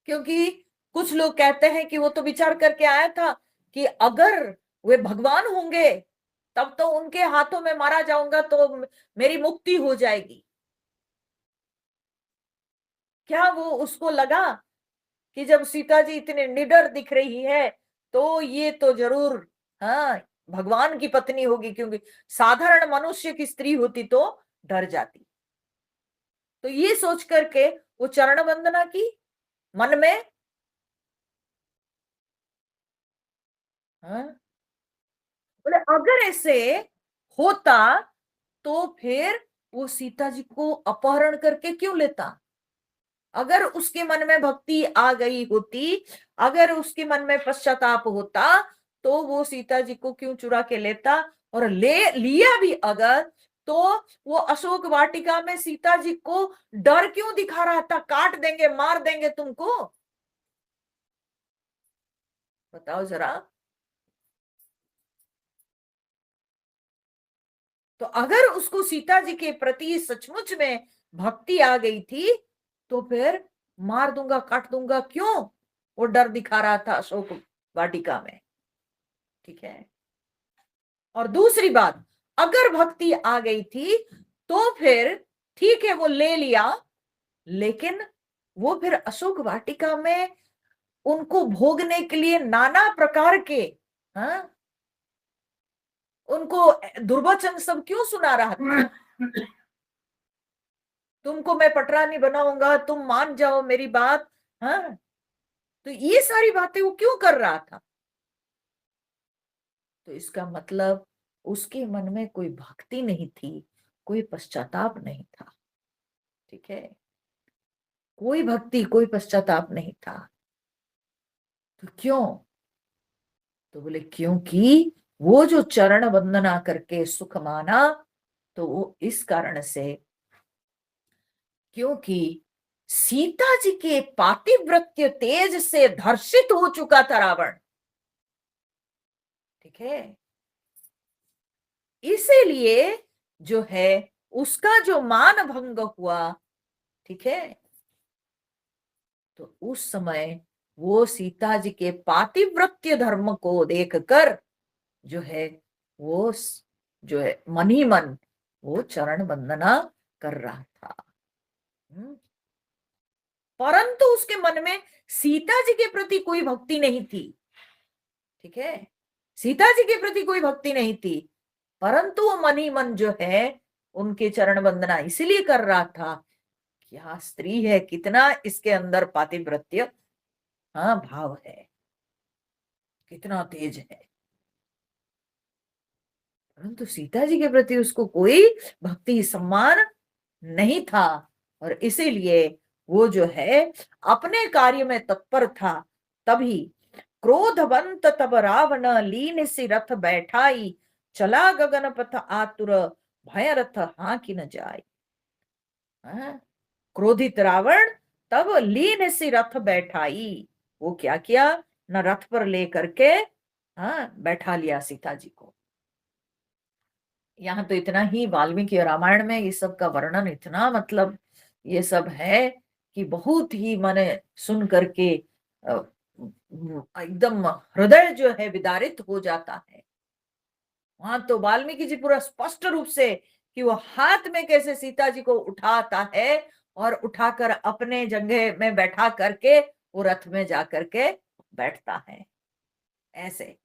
क्योंकि कुछ लोग कहते हैं कि वो तो विचार करके आया था कि अगर वे भगवान होंगे तब तो उनके हाथों में मारा जाऊंगा तो मेरी मुक्ति हो जाएगी। क्या वो उसको लगा कि जब सीता जी इतने निडर दिख रही है तो ये तो जरूर, हाँ, भगवान की पत्नी होगी, क्योंकि साधारण मनुष्य की स्त्री होती तो डर जाती। तो ये सोच करके वो चरण वंदना की मन में। हाँ? बोले अगर ऐसे होता तो फिर वो सीता जी को अपहरण करके क्यों लेता? अगर उसके मन में भक्ति आ गई होती, अगर उसके मन में पश्चाताप होता, तो वो सीता जी को क्यों चुरा के लेता? और ले लिया भी अगर, तो वो अशोक वाटिका में सीता जी को डर क्यों दिखा रहा था? काट देंगे, मार देंगे तुमको। बताओ जरा। तो अगर उसको सीता जी के प्रति सचमुच में भक्ति आ गई थी, तो फिर मार दूंगा, काट दूंगा क्यों वो डर दिखा रहा था अशोक वाटिका में? ठीक है। और दूसरी बात, अगर भक्ति आ गई थी तो फिर ठीक है, वो ले लिया, लेकिन वो फिर अशोक वाटिका में उनको भोगने के लिए नाना प्रकार के, हाँ, उनको दुर्वचन सब क्यों सुना रहा था? तुमको मैं पटरानी बनाऊंगा, तुम मान जाओ मेरी बात। हाँ, तो ये सारी बातें वो क्यों कर रहा था? तो इसका मतलब उसके मन में कोई भक्ति नहीं थी, कोई पश्चाताप नहीं था। ठीक है, कोई भक्ति, कोई पश्चाताप नहीं था। तो क्यों? तो बोले क्योंकि वो जो चरण वंदना करके सुख माना, तो वो इस कारण से, क्योंकि सीता जी के पातिव्रत्य तेज से धर्षित हो चुका था रावण। ठीक है, इसीलिए जो है उसका जो मान भंग हुआ। ठीक है, तो उस समय वो सीता जी के पातिव्रत्य धर्म को देखकर जो है वो जो है मन ही मन वो चरण वंदना कर रहा था। हम्म। परंतु उसके मन में सीता जी के प्रति कोई भक्ति नहीं थी। ठीक है, सीता जी के प्रति कोई भक्ति नहीं थी, परंतु वो मन ही मन जो है उनके चरण वंदना इसलिए कर रहा था, क्या स्त्री है, कितना इसके अंदर पातिव्रत्य, हाँ, भाव है, कितना तेज है। परंतु सीता जी के प्रति उसको कोई भक्ति सम्मान नहीं था, और इसीलिए वो जो है अपने कार्य में तत्पर था। तभी क्रोधवंत तब रावण लीन सी रथ बैठाई, चला गगन पथ आतुर भय रथ हाँ कि न जाए। हाँ? क्रोधित रावण तब लीन सी रथ बैठाई, वो क्या किया न, रथ पर लेकर के, हाँ, बैठा लिया सीता जी को। यहाँ तो इतना ही वाल्मीकि रामायण में ये सब का वर्णन इतना, मतलब ये सब है कि बहुत ही माने सुन करके एकदम हृदय जो है विदारित हो जाता है। वहां तो वाल्मीकि जी पूरा स्पष्ट रूप से कि वो हाथ में कैसे सीता जी को उठाता है और उठाकर अपने जगह में बैठा करके वो रथ में जा करके बैठता है, ऐसे।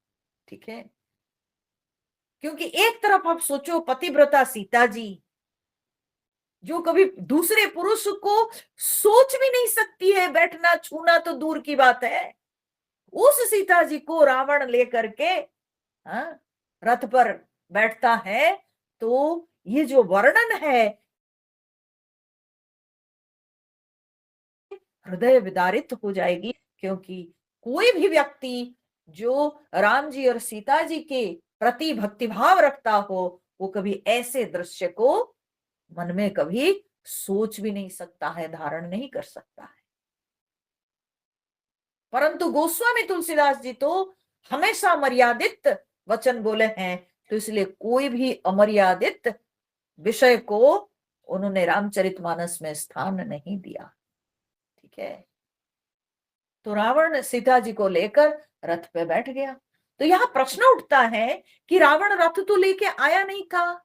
ठीक है, क्योंकि एक तरफ आप सोचो पतिव्रता सीता जी, जो कभी दूसरे पुरुष को सोच भी नहीं सकती है, बैठना छूना तो दूर की बात है, उस सीता जी को रावण लेकर के, हाँ, रथ पर बैठता है। तो ये जो वर्णन है, हृदय विदारित हो जाएगी, क्योंकि कोई भी व्यक्ति जो राम जी और सीता जी के प्रति भक्तिभाव रखता हो, वो कभी ऐसे दृश्य को मन में कभी सोच भी नहीं सकता है, धारण नहीं कर सकता है। परंतु गोस्वामी तुलसीदास जी तो हमेशा मर्यादित वचन बोले हैं, तो इसलिए कोई भी अमर्यादित विषय को उन्होंने रामचरितमानस में स्थान नहीं दिया। ठीक है, तो रावण सीता जी को लेकर रथ पे बैठ गया। तो यहाँ प्रश्न उठता है कि रावण रथ तो लेके आया नहीं था,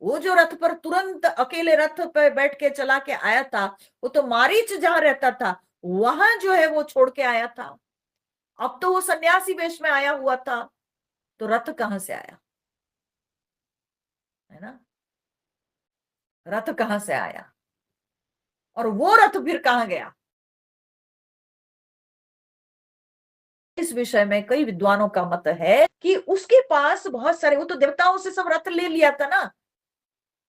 वो जो रथ पर तुरंत अकेले रथ पे बैठ के चला के आया था, वो तो मारीच जहां रहता था वहां जो है वो छोड़ के आया था। अब तो वो सन्यासी वेश में आया हुआ था, तो रथ कहां से आया? है ना, रथ कहां से आया? और वो रथ फिर कहां गया? इस विषय में कई विद्वानों का मत है कि उसके पास बहुत सारे, वो तो देवताओं से सब रथ ले लिया था ना,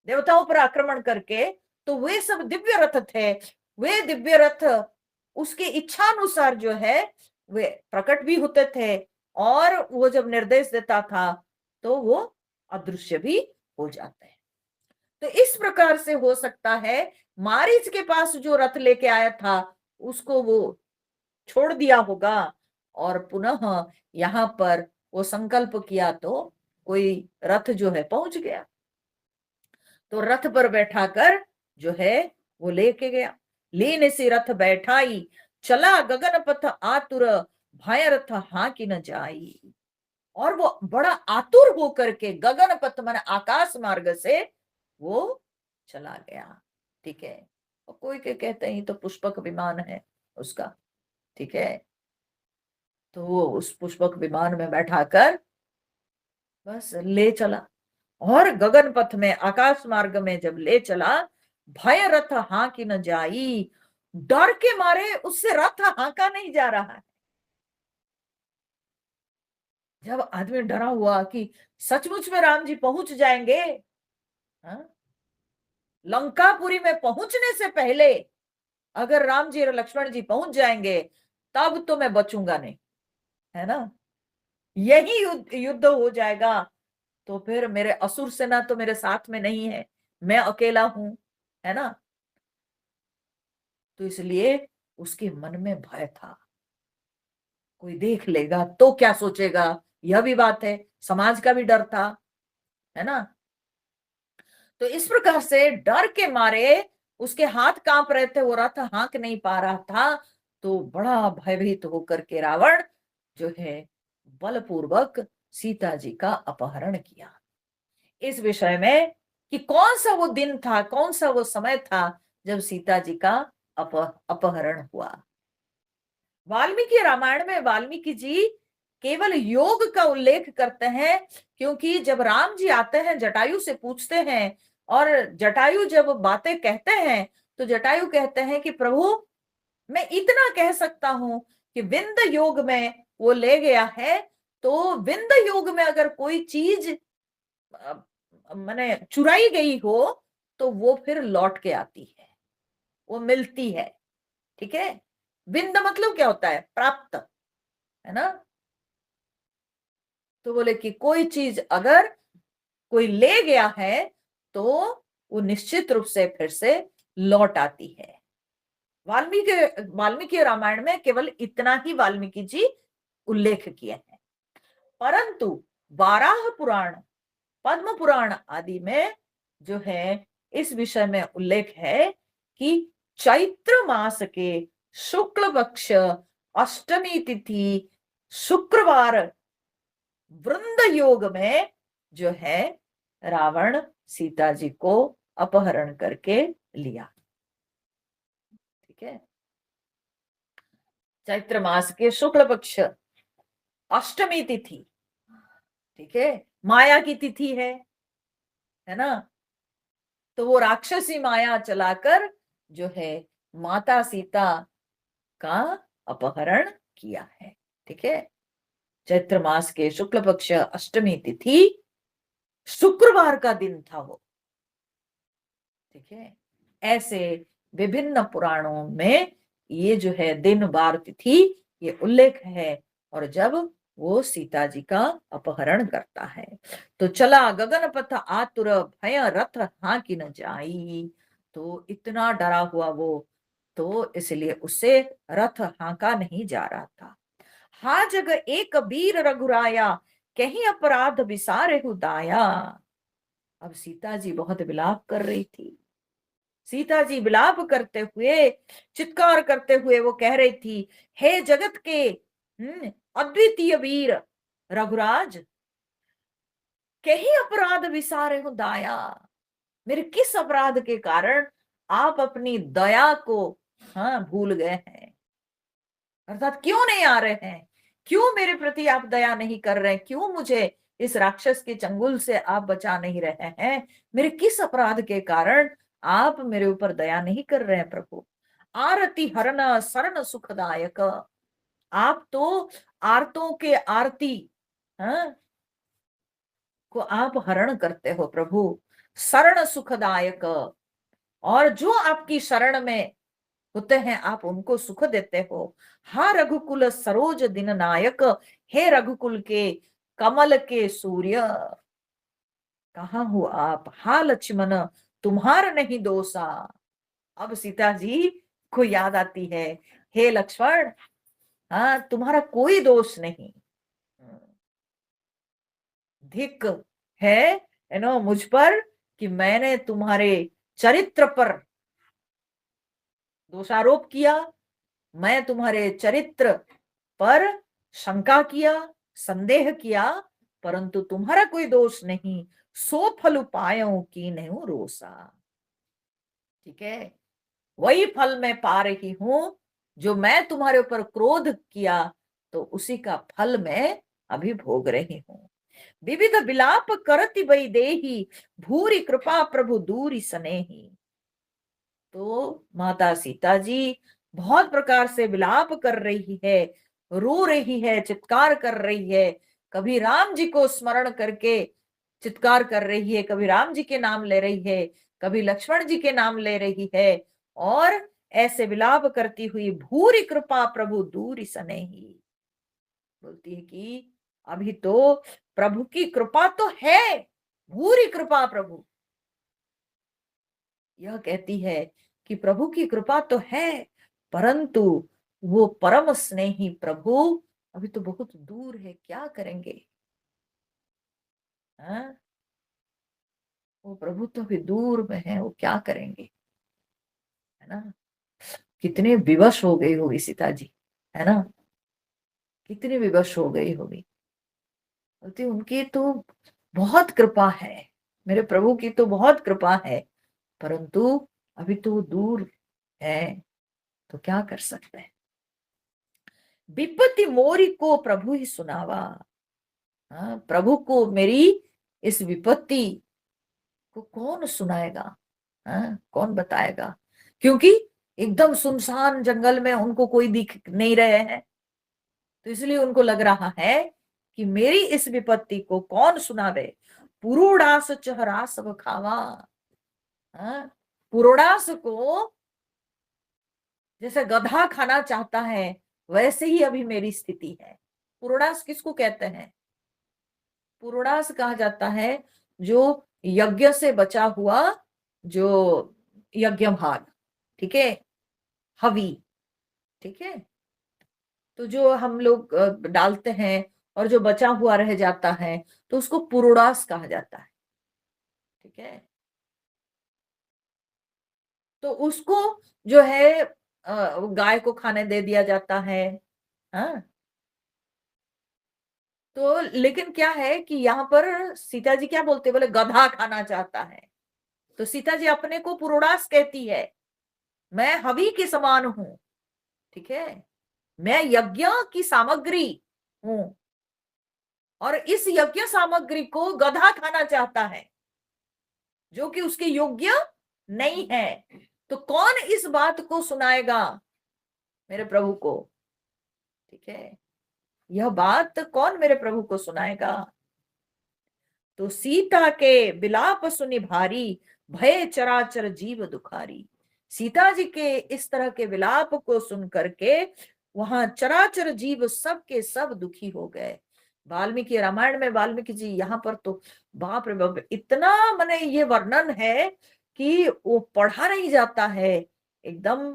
देवताओं पर आक्रमण करके, तो वे सब दिव्य रथ थे। वे दिव्य रथ उसके इच्छानुसार जो है वे प्रकट भी होते थे, और वो जब निर्देश देता था तो वो अदृश्य भी हो जाते हैं। तो इस प्रकार से हो सकता है मारीच के पास जो रथ लेके आया था उसको वो छोड़ दिया होगा, और पुनः यहाँ पर वो संकल्प किया तो कोई रथ जो है पहुंच गया, तो रथ पर बैठा कर जो है वो लेके गया। लेने से रथ बैठाई, चला गगन पथ आतुर, भय रथ हाँ की न जाई। और वो बड़ा आतुर होकर के गगन पथ मन आकाश मार्ग से वो चला गया। ठीक है, और कोई के कहते हैं तो पुष्पक विमान है उसका। ठीक है, तो वो उस पुष्पक विमान में बैठाकर बस ले चला, और गगन पथ में आकाश मार्ग में जब ले चला, भय रथ हाँ की न जाई, डर के मारे उससे रथ हाँका नहीं जा रहा है। जब आदमी डरा हुआ कि सचमुच में राम जी पहुंच जाएंगे, हाँ? लंकापुरी में पहुंचने से पहले अगर राम जी और लक्ष्मण जी पहुंच जाएंगे तब तो मैं बचूंगा नहीं, है ना, यही युद्ध हो जाएगा, तो फिर मेरे असुर सेना तो मेरे साथ में नहीं है, मैं अकेला हूं, है ना। तो इसलिए उसके मन में भय था, कोई देख लेगा तो क्या सोचेगा, यह भी बात है, समाज का भी डर था, है ना। तो इस प्रकार से डर के मारे उसके हाथ कांप रहे थे, वो रथ हाँक नहीं पा रहा था, तो बड़ा भयभीत होकर के रावण जो है बलपूर्वक सीता जी का अपहरण किया। इस विषय में कि कौन सा वो दिन था, कौन सा वो समय था जब सीता जी का अपहरण हुआ। वाल्मीकि रामायण में वाल्मीकि जी केवल योग का उल्लेख करते हैं, क्योंकि जब राम जी आते हैं जटायु से पूछते हैं, और जटायु जब बातें कहते हैं तो जटायु कहते हैं कि प्रभु मैं इतना कह सकता हूं कि विंद योग में वो ले गया है, तो विंद योग में अगर कोई चीज माने चुराई गई हो तो वो फिर लौट के आती है, वो मिलती है। ठीक है, विंद मतलब क्या होता है, प्राप्त, है ना। तो बोले कि कोई चीज अगर कोई ले गया है तो वो निश्चित रूप से फिर से लौट आती है। वाल्मीकि वाल्मीकि रामायण में केवल इतना ही वाल्मीकि जी उल्लेख किए हैं, परंतु वाराह पुराण, पद्म पुराण आदि में जो है इस विषय में उल्लेख है कि चैत्र मास के शुक्ल पक्ष अष्टमी तिथि शुक्रवार वृंद योग में जो है रावण सीता जी को अपहरण करके लिया। ठीक है, चैत्र मास के शुक्ल पक्ष अष्टमी तिथि, ठीक है, माया की तिथि है ना। तो वो राक्षसी माया चलाकर जो है माता सीता का अपहरण किया है। ठीक है, चैत्र मास के शुक्ल पक्ष अष्टमी तिथि शुक्रवार का दिन था वो। ठीक है, ऐसे विभिन्न पुराणों में ये जो है दिन बार तिथि ये उल्लेख है, और जब वो सीता जी का अपहरण करता है तो चला गगन पथ आतुर, भय रथ हाँ की न जाई। तो इतना डरा हुआ वो, तो इसलिए उससे रथ हाँका नहीं जा रहा था। हा जग एक वीर रघुराया, कहीं अपराध विसारे दाया। अब सीता जी बहुत विलाप कर रही थी, सीता जी विलाप करते हुए, चित्कार करते हुए वो कह रही थी, हे जगत के अद्वितीय वीर रघुराज, कहीं अपराध विसारे हो दाया, मेरे किस अपराध के कारण आप अपनी दया को हाँ भूल गए हैं, अर्थात क्यों नहीं आ रहे हैं, क्यों मेरे प्रति आप दया नहीं कर रहे हैं, क्यों मुझे इस राक्षस के चंगुल से आप बचा नहीं रहे हैं, मेरे किस अपराध के कारण आप मेरे ऊपर दया नहीं कर रहे हैं प्रभु। आरती हरण शरण सुखदायक, आप तो आर्तों के आरती, हाँ, को आप हरण करते हो प्रभु, शरण सुखदायक। और जो आपकी शरण में होते हैं आप उनको सुख देते हो। हा रघुकुल सरोज दिन नायक, हे रघुकुल के कमल के सूर्य, कहाँ हो आप? हा लक्ष्मण तुम्हारा नहीं दोषा। अब सीता जी को याद आती है, हे लक्ष्मण, हाँ तुम्हारा कोई दोष नहीं। धिक है नो मुझ पर कि मैंने तुम्हारे चरित्र पर दोषारोप किया, मैं तुम्हारे चरित्र पर शंका किया, संदेह किया, परंतु तुम्हारा कोई दोष नहीं। सो फल पायो की नहीं रोसा। ठीक है, वही फल मैं पा रही हूं जो मैं तुम्हारे ऊपर क्रोध किया, तो उसी का फल मैं अभी भोग रही हूं। विविध विलाप करति बई देही, भूरी कृपा प्रभु दूरी सनेही। तो माता सीता जी बहुत प्रकार से विलाप कर रही है, रो रही है, चित्कार कर रही है। कभी राम जी को स्मरण करके चित्कार कर रही है, कभी राम जी के नाम ले रही है, कभी लक्ष्मण जी के नाम ले रही है, और ऐसे विलाप करती हुई भूरी कृपा प्रभु दूरी सनेही बोलती है कि अभी तो प्रभु की कृपा तो है, भूरी कृपा प्रभु। यह कहती है कि प्रभु की कृपा तो है, परंतु वो परम स्नेही प्रभु अभी तो बहुत दूर है, क्या करेंगे? हाँ? वो प्रभु तो अभी दूर में है, वो क्या करेंगे? है ना? कितने विवश हो गई होगी सीता जी, है ना? कितनी विवश हो गई होगी। बोलती उनकी तो बहुत कृपा है, मेरे प्रभु की तो बहुत कृपा है, परंतु अभी तो दूर है, तो क्या कर सकते हैं? विपत्ति मोरी को प्रभु ही सुनावा। हाँ, प्रभु को मेरी इस विपत्ति को कौन सुनाएगा? हाँ, कौन बताएगा? क्योंकि एकदम सुनसान जंगल में उनको कोई दिख नहीं रहे हैं, तो इसलिए उनको लग रहा है कि मेरी इस विपत्ति को कौन सुनावे। पुरोडास चहरा सब खावा। हाँ, पुरोडास को जैसे गधा खाना चाहता है, वैसे ही अभी मेरी स्थिति है। पुरोडास किसको कहते हैं? पुरोडास कहा जाता है जो यज्ञ से बचा हुआ, जो यज्ञ भाग, ठीक है, हवी, ठीक है, तो जो हम लोग डालते हैं और जो बचा हुआ रह जाता है, तो उसको पुरोडास कहा जाता है। ठीक है, तो उसको जो है गाय को खाने दे दिया जाता है। हाँ, तो लेकिन क्या है कि यहाँ पर सीता जी क्या बोलते, बोले गधा खाना चाहता है, तो सीता जी अपने को पुरोडास कहती है, मैं हवी के समान हूं। ठीक है, मैं यज्ञ की सामग्री हूं, और इस यज्ञ सामग्री को गधा खाना चाहता है, जो कि उसके योग्य नहीं है। तो कौन इस बात को सुनाएगा मेरे प्रभु को? ठीक है, यह बात कौन मेरे प्रभु को सुनाएगा? तो सीता के विलाप सुनि भारी, भय चराचर जीव दुखारी। सीता जी के इस तरह के विलाप को सुन करके वहां चराचर जीव सब के सब दुखी हो गए। वाल्मीकि रामायण में वाल्मीकि जी यहाँ पर तो बाप रे बाप, इतना माने ये वर्णन है कि वो पढ़ा नहीं जाता है, एकदम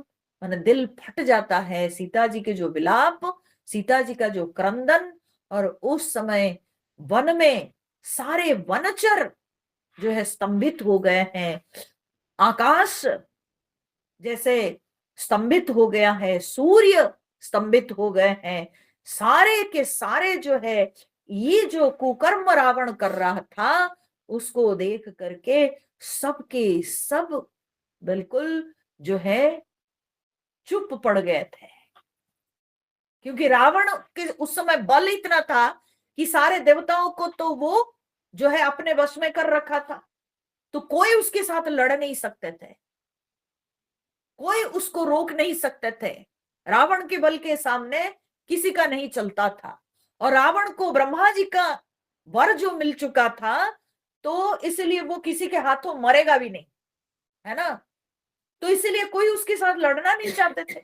माने दिल फट जाता है। सीता जी के जो विलाप, सीता जी का जो क्रंदन, और उस समय वन में सारे वनचर जो है स्तंभित हो गए हैं, आकाश जैसे स्तंभित हो गया है, सूर्य स्तंभित हो गए हैं, सारे के सारे जो है ये जो कुकर्म रावण कर रहा था उसको देख करके सबके सब बिल्कुल जो है चुप पड़ गए थे। क्योंकि रावण के उस समय बल इतना था कि सारे देवताओं को तो वो जो है अपने वश में कर रखा था, तो कोई उसके साथ लड़ नहीं सकते थे, कोई उसको रोक नहीं सकते थे। रावण के बल के सामने किसी का नहीं चलता था, और रावण को ब्रह्मा जी का वर जो मिल चुका था, तो इसलिए वो किसी के हाथों मरेगा भी नहीं, है ना। तो इसलिए कोई उसके साथ लड़ना नहीं चाहते थे।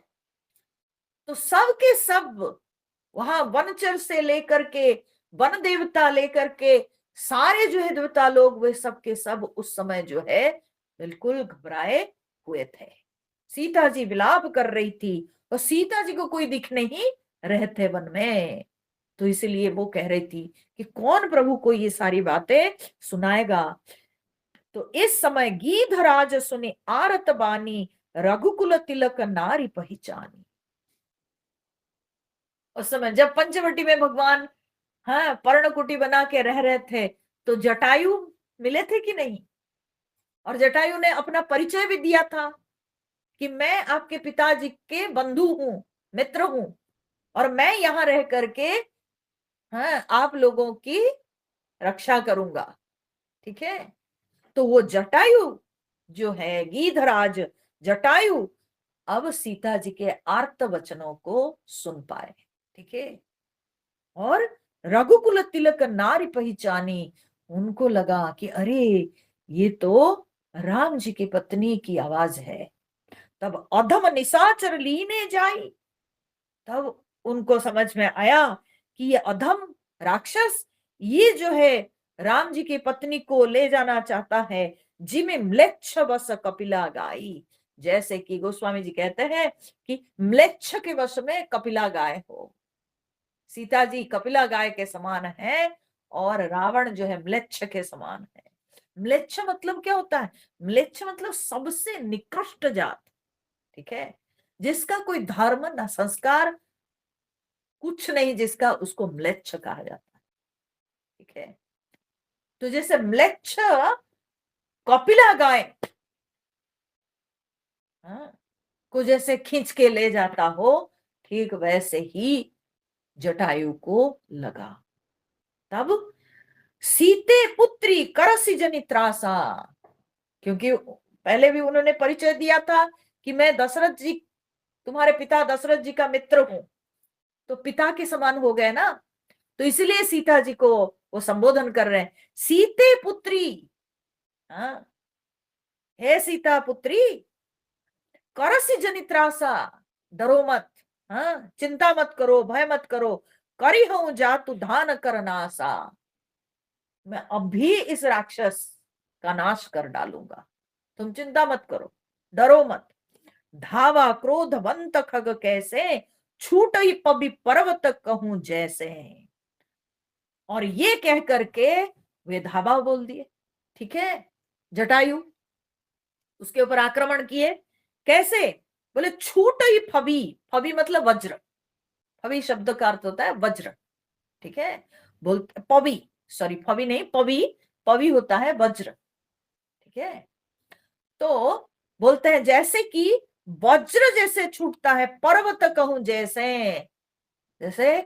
तो सब के सब वहां वनचर से लेकर के वन देवता लेकर के सारे जो है देवता लोग, वे सब के सब उस समय जो है बिल्कुल घबराए हुए थे। सीता जी विलाप कर रही थी और सीता जी को कोई दिख नहीं रहे थे वन में। तो इसलिए वो कह रही थी कि कौन प्रभु को ये सारी बातें सुनाएगा। तो इस समय गीधराज सुने आरत बानी, रघुकुल तिलक नारी पहचानी। उस समय जब पंचवटी में भगवान, हाँ, पर्णकुटी बना के रह रहे थे, तो जटायु मिले थे कि नहीं। और जटायु ने अपना परिचय भी दिया था कि मैं आपके पिताजी के बंधु हूं, मित्र हूं, और मैं यहां रह करके, हाँ, आप लोगों की रक्षा करूंगा। ठीक है। तो वो जटायु जो है, गीधराज जटायु, अब सीता जी के आर्त वचनों को सुन पाए। ठीक है। और रघुकुल तिलक नारी पहचानी, उनको लगा कि अरे ये तो राम जी की पत्नी की आवाज है। तब अधम निशाचर लीने जाई, तब उनको समझ में आया कि ये अधम राक्षस, ये जो है राम जी की पत्नी को ले जाना चाहता है। जिमे म्लेच्छ बस कपिला गाई, जैसे कि गोस्वामी जी कहते हैं कि म्लेच्छ के वश में कपिला गाय हो। सीता जी कपिला गाय के समान है और रावण जो है म्लेच्छ के समान है। म्लेच्छ मतलब क्या होता है? म्लेच्छ मतलब सबसे निकृष्ट जात। ठीक है। जिसका कोई धर्म ना संस्कार कुछ नहीं, जिसका, उसको म्लेच्छ कहा जाता है। ठीक है। तो जैसे म्लेच्छ कपिला गाय, हाँ, को जैसे खींच के ले जाता हो, ठीक वैसे ही जटायु को लगा। तब सीते पुत्री करसी जनि त्रासा, क्योंकि पहले भी उन्होंने परिचय दिया था कि मैं दशरथ जी, तुम्हारे पिता दशरथ जी का मित्र हूं, तो पिता के समान हो गए ना। तो इसलिए सीता जी को वो संबोधन कर रहे हैं, सीते पुत्री, हाँ, हे सीता पुत्री, करसी जनित्रासा, डरो मत, हाँ, चिंता मत करो, भय मत करो, करी हूं जातु धान करनासा, मैं अभी इस राक्षस का नाश कर डालूंगा, तुम चिंता मत करो, डरो मत। धावा क्रोधवंत खग कैसे, छूट ही पबी पर्वत कहूं जैसे। और ये कह करके वे धावा बोल दिए। ठीक है। जटायु उसके ऊपर आक्रमण किए। कैसे? बोले छूट ही फबी, फबी मतलब वज्र, फबी शब्द का अर्थ होता है वज्र। ठीक है। बोलते पवी, सॉरी फबी नहीं, पवी, पवी होता है वज्र। ठीक है। तो बोलते हैं जैसे कि वज्र जैसे छूटता है, पर्वत कहूं जैसे, जैसे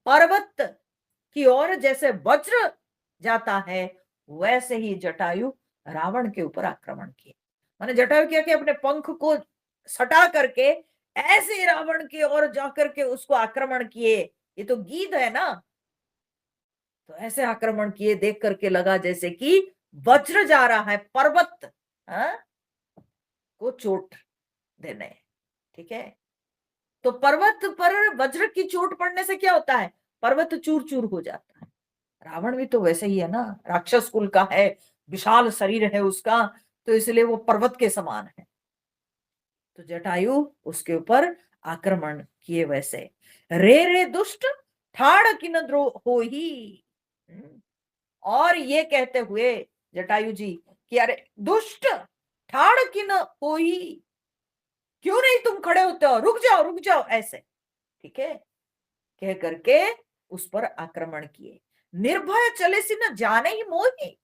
पर्वत की ओर जैसे वज्र जाता है, वैसे ही जटायु रावण के ऊपर आक्रमण किए। माने जटायु क्या कि अपने पंख को सटा करके ऐसे रावण की ओर जाकर के उसको आक्रमण किए। ये तो गीध है ना, तो ऐसे आक्रमण किए, देख करके लगा जैसे कि वज्र जा रहा है, पर्वत, हाँ, को चोट देने। ठीक है। तो पर्वत पर वज्र की चोट पड़ने से क्या होता है? पर्वत चूर चूर हो जाता है। रावण भी तो वैसे ही है ना, राक्षस कुल का है, विशाल शरीर है उसका, तो इसलिए वो पर्वत के समान है। तो जटायु उसके ऊपर आक्रमण किए वैसे। रे रे दुष्ट ठाड़ किन द्रोह हो ही, और ये कहते हुए जटायु जी कि अरे दुष्ट ठाड़ किन हो ही, क्यों नहीं तुम खड़े होते हो, रुक जाओ ऐसे। ठीक है। कह करके उस पर आक्रमण किए। निर्भय चले सी न जाने ही मोही,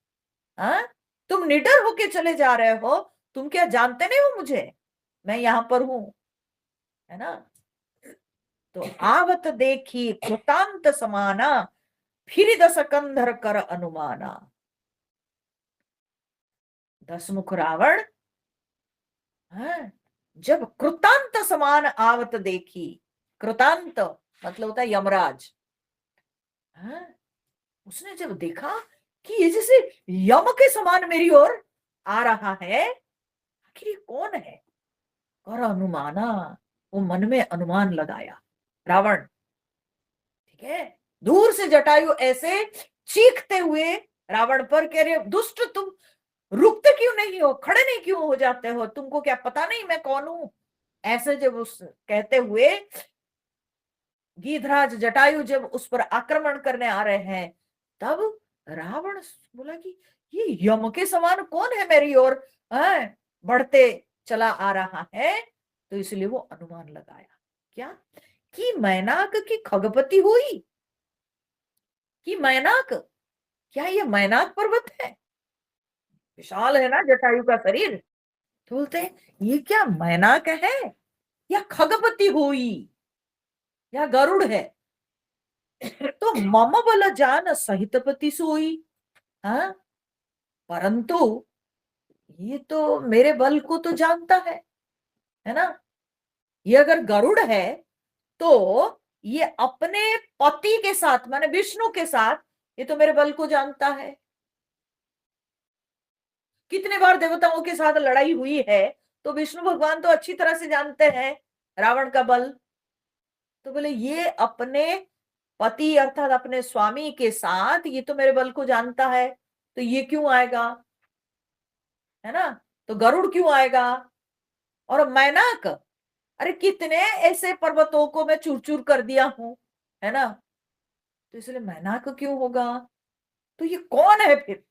हाँ, तुम निडर होके चले जा रहे हो, तुम क्या जानते नहीं हो मुझे, मैं यहां पर हूं, है ना। तो आवत देखी कृतांत समाना, फिर दस कंधर कर अनुमाना। दसमुख रावण, हाँ, जब कृतांत समान आवत देखी, कृतांत मतलब होता है यमराज। हाँ? उसने जब देखा कि ये जैसे यम के समान मेरी ओर आ रहा है, आखिर ये कौन है, और अनुमाना, वो मन में अनुमान लगाया रावण। ठीक है, दूर से जटायु ऐसे चीखते हुए रावण पर कह रहे, दुष्ट तुम रुकते क्यों नहीं हो, खड़े नहीं क्यों हो जाते हो, तुमको क्या पता नहीं मैं कौन हूं। ऐसे जब उस कहते हुए गीधराज जटायु जब उस पर आक्रमण करने आ रहे हैं, तब रावण बोला कि ये यम के समान कौन है मेरी ओर बढ़ते चला आ रहा है। तो इसलिए वो अनुमान लगाया क्या, कि मैनाक की खगपति हुई, कि मैनाक, क्या ये मैनाक पर्वत है, विशाल है ना जटायु का शरीर। तो बोलते हैं ये क्या मैनाक है या खगपति हुई या गरुड़ है। तो मम बल जान सहित पति सोई। हाँ, परंतु ये तो मेरे बल को तो जानता है ना। ये अगर गरुड़ है तो ये अपने पति के साथ माने विष्णु के साथ, ये तो मेरे बल को जानता है। कितने बार देवताओं के साथ लड़ाई हुई है, तो विष्णु भगवान तो अच्छी तरह से जानते हैं रावण का बल। तो बोले ये अपने पति अर्थात अपने स्वामी के साथ ये तो मेरे बल को जानता है, तो ये क्यों आएगा, है ना। तो गरुड़ क्यों आएगा, और मैनाक, अरे कितने ऐसे पर्वतों को मैं चूर चूर कर दिया हूं, है ना। तो इसलिए मैनाक क्यों होगा, तो ये कौन है फिर,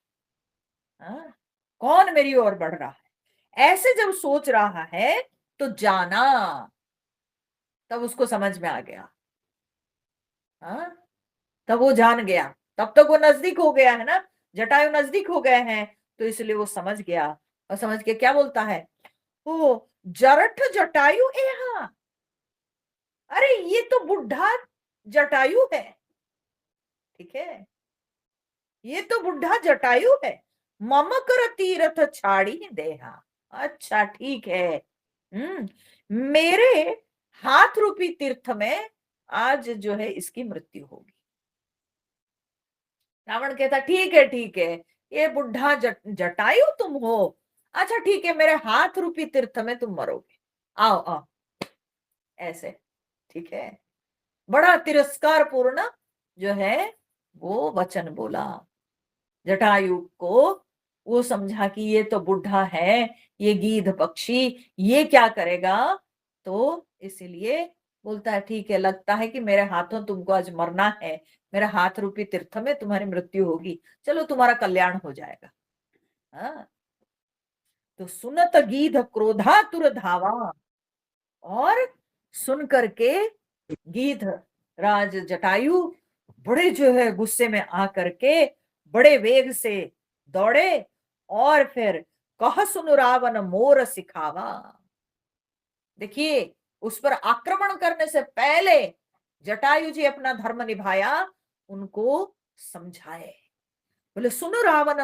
हाँ? कौन मेरी ओर बढ़ रहा है, ऐसे जब सोच रहा है तो जाना, तब उसको समझ में आ गया। हाँ, तब वो जान गया, तब तक वो नजदीक हो गया है ना, जटायु नजदीक हो गए हैं। तो इसलिए वो समझ गया, और समझ के क्या बोलता है, ओ जरठ जटायु ए, हाँ, अरे ये तो बुढ़ा जटायु है। ठीक है, ये तो बुढ़ा जटायु है, मम कर तीर्थ छाड़ी देहा। अच्छा ठीक है, मेरे हाथ रूपी तीर्थ में आज जो है इसकी मृत्यु होगी। रावण कहता ठीक है, ये बुढ़ा जटायु तुम हो, अच्छा ठीक है, मेरे हाथ रूपी तीर्थ में तुम मरोगे, आओ आओ, ऐसे। ठीक है, बड़ा तिरस्कार पूर्ण जो है वो वचन बोला जटायु को। वो समझा कि ये तो बुढ़ा है, ये गीध पक्षी, ये क्या करेगा। तो इसलिए बोलता है ठीक है, लगता है कि मेरे हाथों तुमको आज मरना है, मेरे हाथ रूपी तीर्थ में तुम्हारी मृत्यु होगी, चलो तुम्हारा कल्याण हो जाएगा। हाँ, तो सुनत गीध क्रोधातुर धावा, और सुन करके गीध राज जटायु बड़े जो है गुस्से में आकर के बड़े वेग से दौड़े, और फिर कह सुन रावण मोर सिखावा। देखिए, उस पर आक्रमण करने से पहले जटायु जी अपना धर्म निभाया, उनको समझाए, बोले सुनो रावण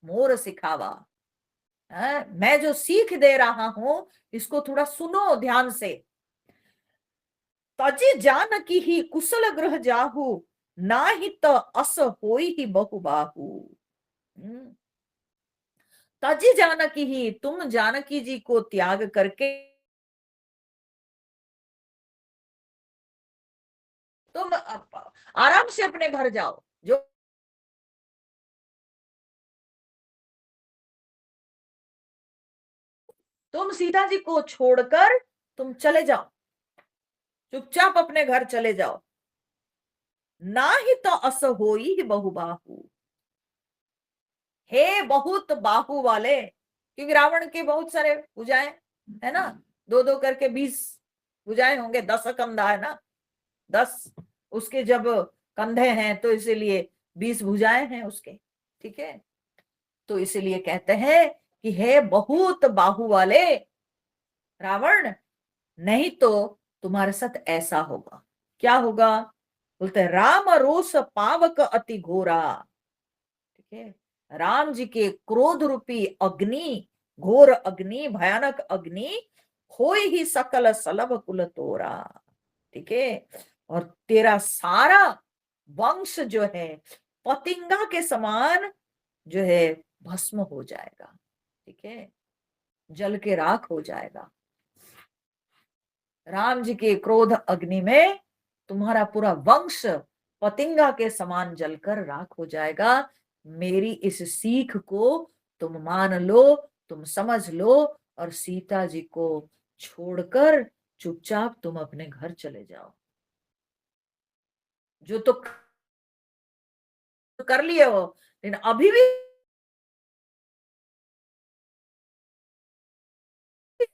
मोर सिखावा, मैं जो सीख दे रहा हूं इसको थोड़ा सुनो ध्यान से। तजी जान की ही कुशल ग्रह जाहू, ना ही तो अस होई ही बहुबाहु। हम्म, तजी जानकी ही, तुम जानकी जी को त्याग करके तुम आराम से अपने घर जाओ, जो तुम सीता जी को छोड़कर तुम चले जाओ, चुपचाप अपने घर चले जाओ, ना ही तो अस होई ही बहुबाहु, हे बहुत बाहु वाले, क्योंकि रावण के बहुत सारे भुजाएं है ना, दो दो करके 20 भुजाएं होंगे, 10 कंधा है ना, 10 उसके जब कंधे हैं तो इसीलिए 20 भुजाएं हैं उसके। ठीक है, तो इसीलिए कहते हैं कि हे बहुत बाहु वाले रावण, नहीं तो तुम्हारे साथ ऐसा होगा। क्या होगा, बोलते हैं राम रोष पावक अति घोरा। ठीक है, राम जी के क्रोध रूपी अग्नि, घोर अग्नि, भयानक अग्नि, होय ही सकल सलभ कुल तोरा। ठीक है, और तेरा सारा वंश जो है पतिंगा के समान जो है भस्म हो जाएगा, ठीक है, जल के राख हो जाएगा। राम जी के क्रोध अग्नि में तुम्हारा पूरा वंश पतिंगा के समान जलकर राख हो जाएगा। मेरी इस सीख को तुम मान लो, तुम समझ लो, और सीता जी को छोड़कर चुपचाप तुम अपने घर चले जाओ। जो तो कर लिए हो, लेकिन अभी भी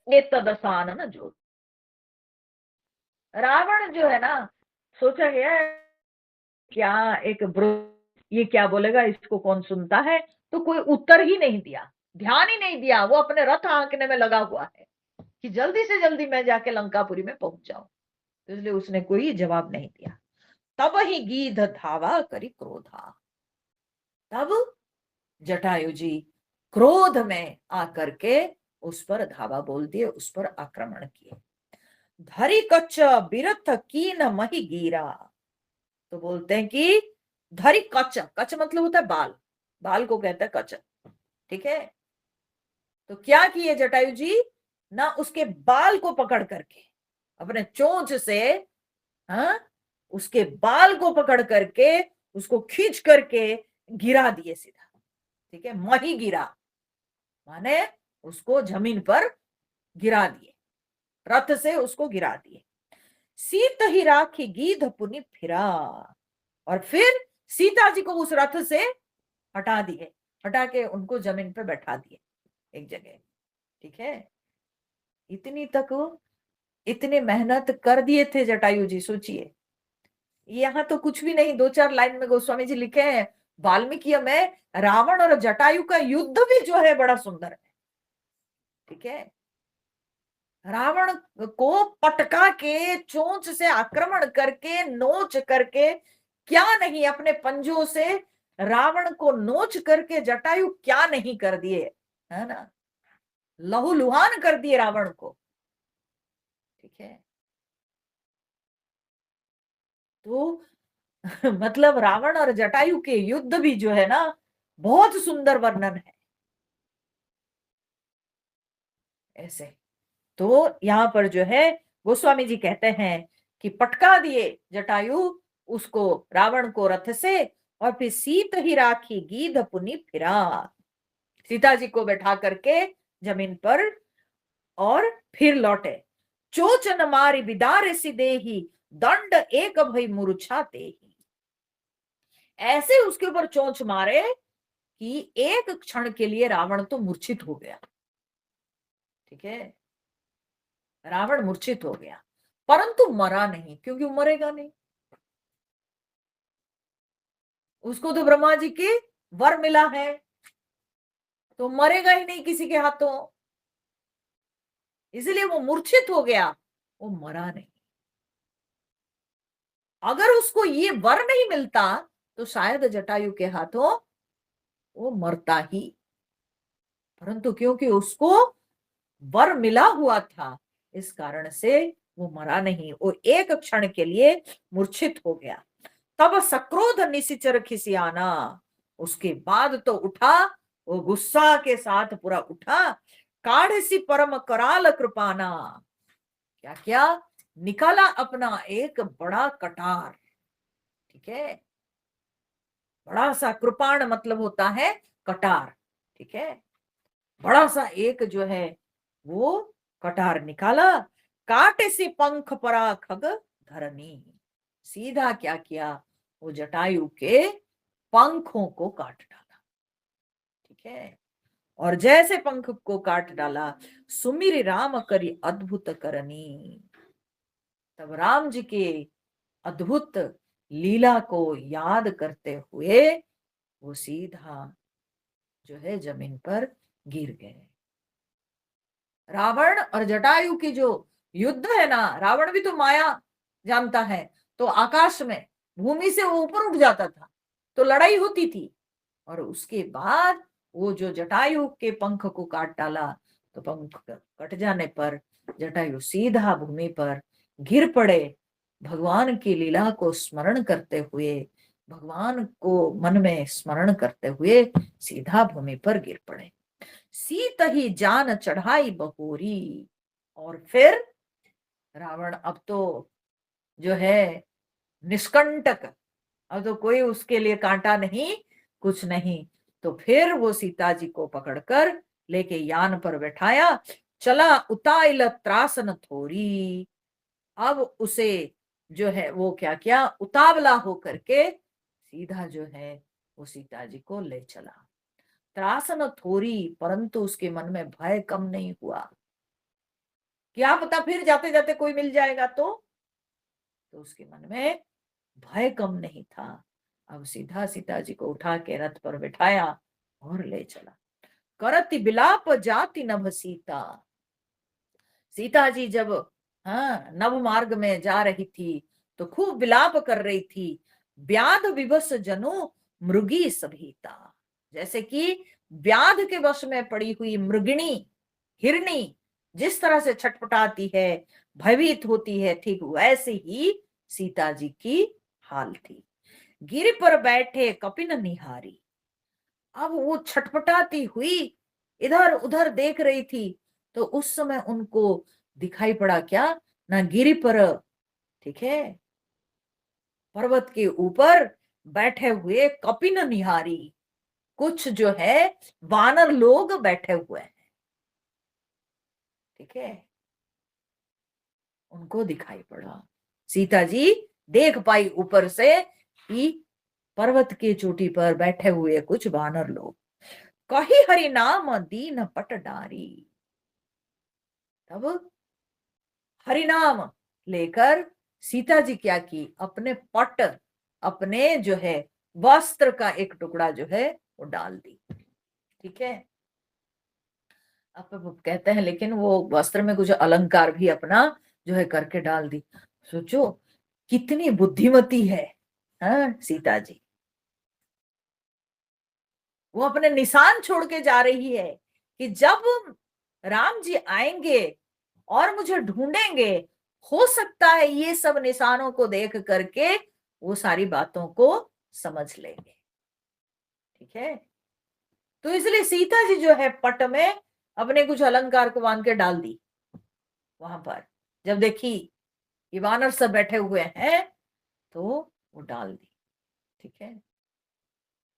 ये तदसान ना, जो रावण जो है ना, सोचा गया है क्या एक ये क्या बोलेगा, इसको कौन सुनता है, तो कोई उत्तर ही नहीं दिया, ध्यान ही नहीं दिया, वो अपने रथ हाँकने में लगा हुआ है कि जल्दी से जल्दी मैं जाके लंकापुरी में पहुंच जाऊं, तो इसलिए उसने कोई जवाब नहीं दिया। तब ही गीध धावा करी क्रोधा, तब जटायु जी क्रोध में आकर के उस पर धावा बोल दिए, उस पर आक्रमण किए। धरी कच्च बिरथ की न मही गिरा, तो बोलते हैं कि धरी कच्च, कच्च मतलब होता है बाल, बाल को कहता है कच्च, ठीक है। तो क्या किए जटायु जी, ना उसके बाल को पकड़ करके अपने चोंच से, हाँ, उसके बाल को पकड़ करके उसको खींच करके गिरा दिए सीधा, ठीक है, मही गिरा माने उसको जमीन पर गिरा दिए, रथ से उसको गिरा दिए। सीत ही राखी गीध पुनि फिरा, और फिर सीता जी को उस रथ से हटा दिए, हटा के उनको जमीन पर बैठा दिए एक जगह, ठीक है। इतनी तक इतने मेहनत कर दिए थे जटायु जी, सोचिए। यहाँ तो कुछ भी नहीं, दो चार लाइन में गोस्वामी जी लिखे हैं वाल्मीकि में, रावण और जटायु का युद्ध भी जो है बड़ा सुंदर है, ठीक है। रावण को पटका के चोंच से आक्रमण करके नोच करके, क्या नहीं अपने पंजों से रावण को नोच करके जटायु क्या नहीं कर दिए, है ना, लहूलुहान कर दिए रावण को, ठीक है। तो मतलब रावण और जटायु के युद्ध भी जो है ना बहुत सुंदर वर्णन है ऐसे। तो यहाँ पर जो है गोस्वामी जी कहते हैं कि पटका दिए जटायु उसको, रावण को रथ से, और फिर सीत ही राखी गीध पुनि फिरा, सीता जी को बैठा करके जमीन पर, और फिर लौटे। चोचन मारी बिदार सिदे ही दंड एक भई मूर्छाते ही, ऐसे उसके ऊपर चोंच मारे कि एक क्षण के लिए रावण तो मूर्छित हो गया, ठीक है, रावण मूर्छित हो गया, परंतु मरा नहीं, क्योंकि वो मरेगा नहीं, उसको तो ब्रह्मा जी के वर मिला है, तो मरेगा ही नहीं किसी के हाथों, इसलिए वो मूर्छित हो गया, वो मरा नहीं। अगर उसको ये वर नहीं मिलता तो शायद जटायु के हाथों वो मरता ही, परंतु क्योंकि उसको वर मिला हुआ था, इस कारण से वो मरा नहीं, वो एक क्षण के लिए मूर्छित हो गया। तब सक्रोध निशिचर खिसियाना, उसके बाद तो उठा, वो गुस्सा के साथ पूरा उठा, काढ़ सी परम कराल कृपाना, क्या क्या निकाला अपना एक बड़ा कटार, ठीक है, बड़ा सा कृपाण मतलब होता है कटार, ठीक है, बड़ा सा एक जो है वो कटार निकाला, काटे से पंख परा खग धरनी, सीधा क्या किया, वो जटायु के पंखों को काट डाला, ठीक है, और जैसे पंख को काट डाला, सुमिर राम करी अद्भुत करनी, तब राम जी के अद्भुत लीला को याद करते हुए वो सीधा जो है जमीन पर गिर गए। रावण और जटायु की जो युद्ध है ना, रावण भी तो माया जानता है, तो आकाश में भूमि से वो ऊपर उठ जाता था तो लड़ाई होती थी, और उसके बाद वो जो जटायु के पंख को काट डाला, तो पंख कट जाने पर जटायु सीधा भूमि पर गिर पड़े, भगवान की लीला को स्मरण करते हुए, भगवान को मन में स्मरण करते हुए सीधा भूमि पर गिर पड़े। सीत ही जान चढ़ाई बहोरी। और फिर रावण अब तो जो है निष्कंटक, अब तो कोई उसके लिए कांटा नहीं, कुछ नहीं। तो फिर वो सीता जी को पकड़कर लेके यान पर बैठाया, चला उताइल त्रासन थोरी। अब उसे जो है वो क्या क्या उतावला हो करके सीधा जो है वो सीता जी को ले चला। त्रासन थोरी, परंतु उसके मन में भय कम नहीं हुआ। क्या पता फिर जाते जाते कोई मिल जाएगा तो उसके मन में भय कम नहीं था। अब सीधा सीता जी को उठा के रथ पर बिठाया और ले चला। करति बिलाप जाति नभ सीता। सीता जी जब नव मार्ग में जा रही थी तो खूब विलाप कर रही थी। व्याध विवश जनु मृगी सभीता। जैसे कि व्याध के वश में पड़ी हुई मृगिणी, हिरणी जिस तरह से छटपटाती है, भयभीत होती है, ठीक वैसे ही सीता जी की हाल थी। गिर पर बैठे कपिन निहारी। अब वो छटपटाती हुई इधर उधर देख रही थी। तो उस समय उनको दिखाई पड़ा क्या, ना गिरी पर, ठीक है, पर्वत के ऊपर बैठे हुए कपिन निहारी, कुछ जो है वानर लोग बैठे हुए हैं। ठीक है, उनको दिखाई पड़ा। सीता जी देख पाई ऊपर से कि पर्वत की चोटी पर बैठे हुए कुछ वानर लोग। कही हरि नाम दीन पट डारी। तब हरिनाम लेकर सीता जी क्या की, अपने पट, अपने जो है वस्त्र का एक टुकड़ा जो है वो डाल दी। ठीक है, अब वो कहते हैं लेकिन वो वस्त्र में कुछ अलंकार भी अपना जो है करके डाल दी। सोचो कितनी बुद्धिमती है सीता जी। वो अपने निशान छोड़ के जा रही है कि जब राम जी आएंगे और मुझे ढूंढेंगे, हो सकता है ये सब निशानों को देख करके वो सारी बातों को समझ लेंगे। ठीक है, तो इसलिए सीता जी जो है पट में अपने कुछ अलंकार को बांध के डाल दी वहां पर। जब देखी ये वानर सब बैठे हुए हैं तो वो डाल दी। ठीक है,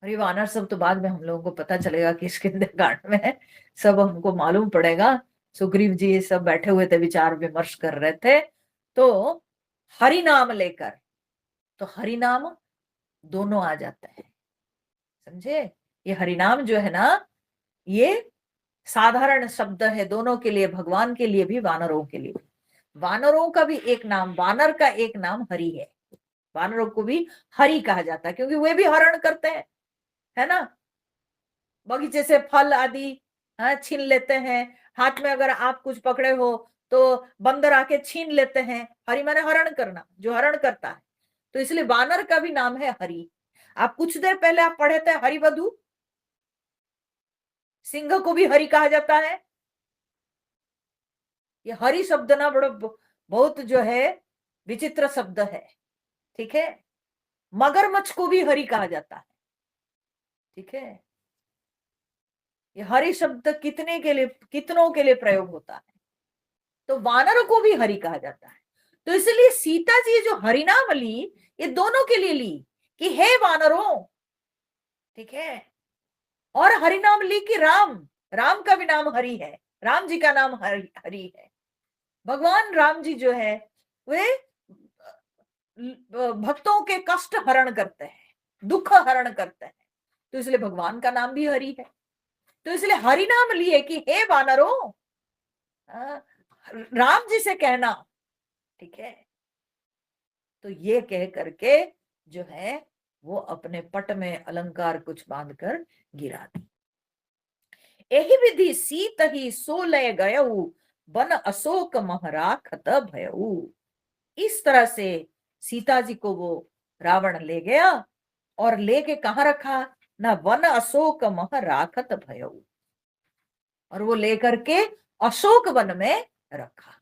और ये वानर सब तो बाद में हम लोगों को पता चलेगा कि इसके कांड में है, सब हमको मालूम पड़ेगा। सुग्रीव जी ये सब बैठे हुए थे, विचार विमर्श कर रहे थे। तो हरि नाम लेकर, तो हरि नाम दोनों आ जाता है, समझे। ये हरि नाम जो है ना, ये साधारण शब्द है दोनों के लिए, भगवान के लिए भी, वानरों के लिए भी। वानरों का भी एक नाम, वानर का एक नाम हरि है। वानरों को भी हरि कहा जाता है क्योंकि वे भी हरण करते हैं, है ना। बगीचे से फल आदि छीन लेते हैं। हाथ में अगर आप कुछ पकड़े हो तो बंदर आके छीन लेते हैं। हरि माने हरण करना, जो हरण करता है। तो इसलिए वानर का भी नाम है हरि। आप कुछ देर पहले आप पढ़े थे हरिवधु, सिंह को भी हरि कहा जाता है। ये हरि शब्द ना बड़ा बहुत जो है विचित्र शब्द है। ठीक है, मगरमच्छ को भी हरि कहा जाता है। ठीक है, ये हरि शब्द कितने के लिए, कितनों के लिए प्रयोग होता है। तो वानर को भी हरि कहा जाता है। तो इसलिए सीता जी जो हरिनाम ली, ये दोनों के लिए ली कि हे वानरों, ठीक है, और हरिनाम ली कि राम, राम का भी नाम हरि है, राम जी का नाम हरि हरि है। भगवान राम जी जो है वे भक्तों के कष्ट हरण करते हैं, दुख हरण करते हैं। तो इसलिए भगवान का नाम भी हरि है। तो इसलिए हरि नाम लिए कि हे वानरों, राम जी से कहना। ठीक है, तो ये कह करके जो है वो अपने पट में अलंकार कुछ बांधकर गिरा दी। यही विधि सीत ही सो लय गयऊ, बन अशोक महराखत भयऊ। इस तरह से सीता जी को वो रावण ले गया और लेके कहां रखा, ना वन अशोक महराखत भयऊ, और वो लेकर के अशोक वन में रखा।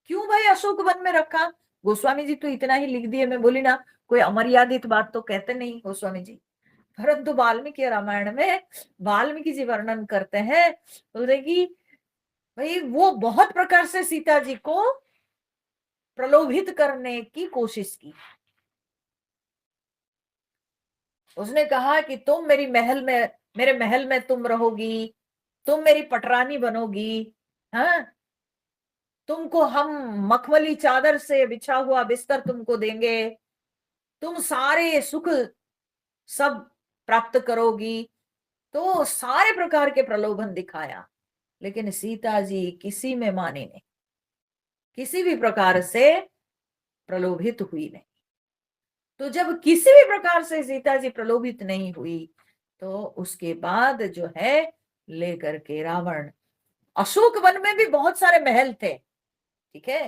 क्यों भाई अशोक वन में रखा, गोस्वामी जी तो इतना ही लिख दिए। मैं बोली ना, कोई अमर्यादित बात तो कहते नहीं गोस्वामी जी, परंतु वाल्मीकि रामायण में वाल्मीकि जी वर्णन करते हैं, बोलते कि भाई वो बहुत प्रकार से सीता जी को प्रलोभित करने की कोशिश की। उसने कहा कि तुम मेरी महल में, मेरे महल में तुम रहोगी, तुम मेरी पटरानी बनोगी, हाँ, तुमको हम मखमली चादर से बिछा हुआ बिस्तर तुमको देंगे, तुम सारे सुख सब प्राप्त करोगी। तो सारे प्रकार के प्रलोभन दिखाया, लेकिन सीता जी किसी में मानी नहीं, किसी भी प्रकार से प्रलोभित हुई नहीं। तो जब किसी भी प्रकार से सीता जी प्रलोभित नहीं हुई, तो उसके बाद जो है लेकर के रावण, अशोक वन में भी बहुत सारे महल थे, ठीक है,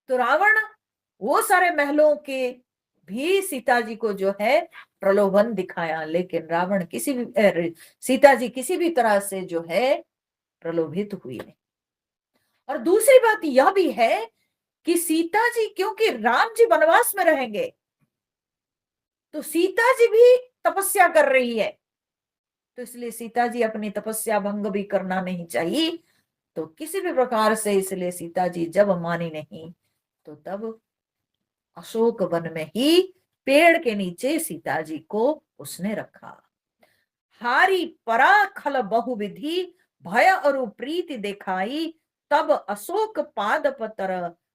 तो रावण वो सारे महलों के भी सीता जी को जो है प्रलोभन दिखाया, लेकिन रावण किसी भी सीता जी किसी भी तरह से जो है प्रलोभित हुई नहीं। और दूसरी बात यह भी है कि सीता जी, क्योंकि राम जी वनवास में रहेंगे, तो सीता जी भी तपस्या कर रही है, तो इसलिए सीता जी अपनी तपस्या भंग भी करना नहीं चाहिए। तो किसी भी प्रकार से इसलिए सीता जी जब मानी नहीं, तो तब अशोक वन में ही पेड़ के नीचे सीता जी को उसने रखा। हारी परा खल बहुविधि भय और प्रीति दिखाई, तब अशोक पाद पतर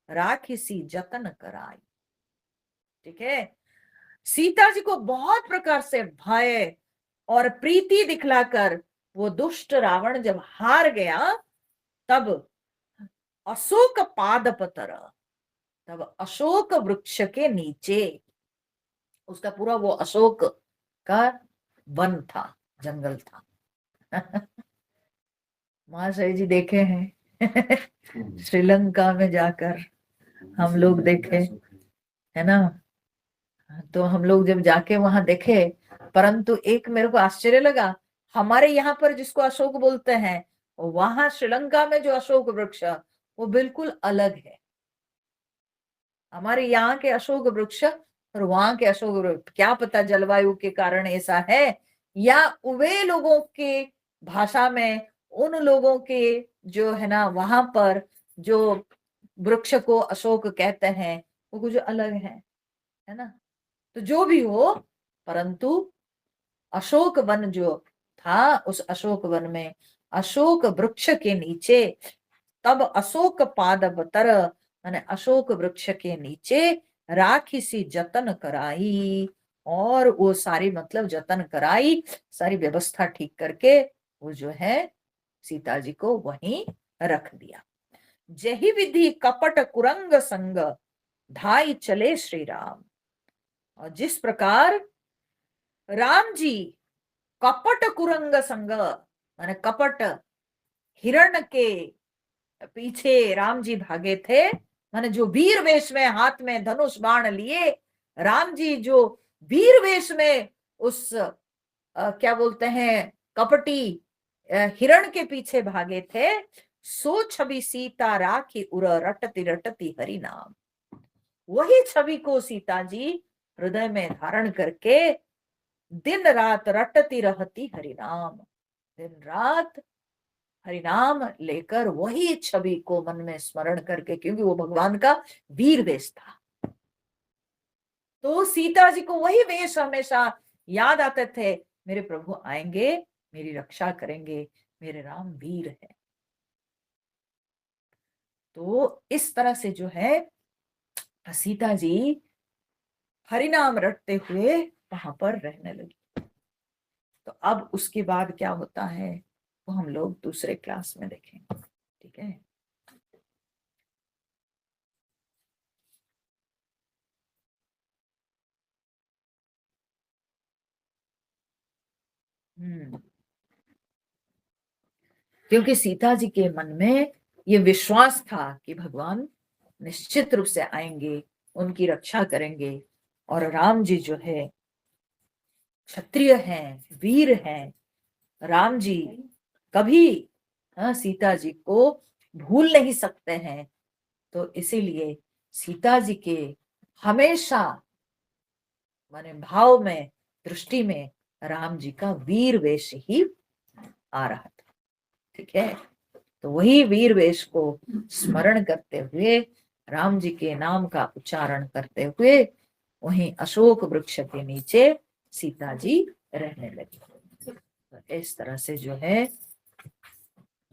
राखिसी जतन कराई। ठीक है, सीता जी को बहुत प्रकार से भय और प्रीति दिखलाकर वो दुष्ट रावण जब हार गया, तब अशोक पाद पतर, तब अशोक वृक्ष के नीचे, उसका पूरा वो अशोक का वन था, जंगल था। महाशय जी देखे हैं श्रीलंका में जाकर हम लोग देखे, है ना, तो हम लोग जब जाके वहां देखे, परंतु एक मेरे को आश्चर्य लगा, हमारे यहाँ पर जिसको अशोक बोलते हैं, वहां श्रीलंका में जो अशोक वृक्ष वो बिल्कुल अलग है। हमारे यहाँ के अशोक वृक्ष और वहां के अशोक वृक्ष, क्या पता जलवायु के कारण ऐसा है, या वे लोगों के भाषा में उन लोगों के जो है ना वहां पर जो वृक्ष को अशोक कहते हैं वो कुछ अलग है ना। तो जो भी हो, परंतु अशोक वन जो था, उस अशोक वन में अशोक वृक्ष के नीचे, तब अशोक पादपतर माने अशोक वृक्ष के नीचे राखी सी जतन कराई, और वो सारी मतलब जतन कराई, सारी व्यवस्था ठीक करके वो जो है सीता जी को वहीं रख दिया। जही विधि कपट कुरंग संग धाई चले श्री राम। और जिस प्रकार राम जी कपट कुरंग संग माने कपट हिरण के पीछे राम जी भागे थे, माने जो वीर वेश में हाथ में धनुष बाण लिए राम जी जो वीर वेश में उस क्या बोलते हैं कपटी हिरण के पीछे भागे थे, सो छवि सीता राखी उर रटती रटती हरि नाम। वही छवि को सीता जी हृदय में धारण करके दिन रात रटती रहती हरि नाम, दिन रात हरि नाम लेकर वही छवि को मन में स्मरण करके, क्योंकि वो भगवान का वीर वेश था, तो सीता जी को वही वेश हमेशा याद आते थे, मेरे प्रभु आएंगे, मेरी रक्षा करेंगे, मेरे राम वीर है। तो इस तरह से जो है सीता जी हरि नाम रटते हुए वहां पर रहने लगी। तो अब उसके बाद क्या होता है वो हम लोग दूसरे क्लास में देखेंगे, ठीक है। क्योंकि सीता जी के मन में ये विश्वास था कि भगवान निश्चित रूप से आएंगे, उनकी रक्षा करेंगे, और राम जी जो है क्षत्रिय हैं, वीर हैं, राम जी कभी सीता जी को भूल नहीं सकते हैं। तो इसीलिए सीता जी के हमेशा माने भाव में, दृष्टि में राम जी का वीर वेश ही आ रहा था। ठीक है, तो वही वीर वेश को स्मरण करते हुए, राम जी के नाम का उच्चारण करते हुए वहीं अशोक वृक्ष के नीचे सीता जी रहने लगी। तो इस तरह से जो है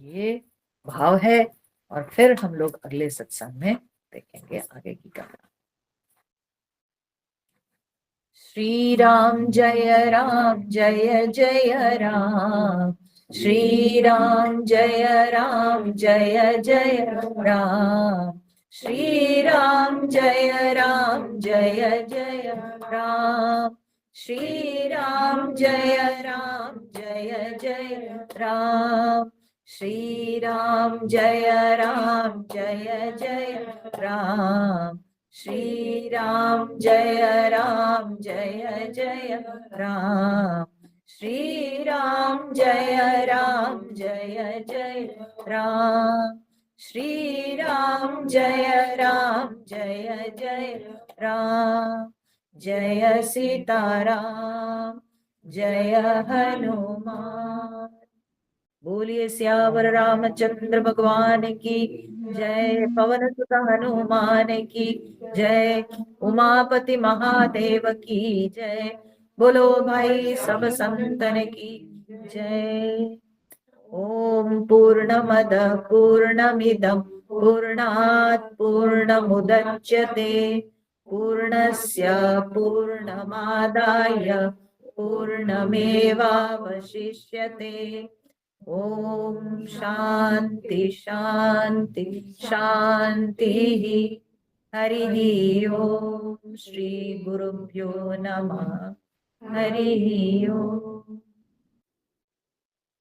ये भाव है। और फिर हम लोग अगले सत्संग में देखेंगे आगे की कथा। श्री राम जय राम जय जय राम, श्री राम जय राम जय जय राम, श्री राम जय राम जय जय राम, श्री राम जय राम जय जय राम, श्री राम जय राम जय जय राम, श्री राम जय राम जय जय राम, श्री राम जय राम जय जय राम, श्री राम जय राम जय जय राम, जय सीताराम जय हनुमान। बोलिए सियावर रामचंद्र भगवान की जय, पवन सुत हनुमान की जय, उमापति महादेव की जय, बोलो भाई सब संतन की जय। ओम पूर्णमद पूर्णमिदं पूर्णात् पूर्णमुदच्यते पूर्णस्य पूर्णमादाय पूर्णमेवावशिष्यते। ओम शांति शांति शांति। हरि ओम। श्री गुरुभ्यो नमः। हरि ओम।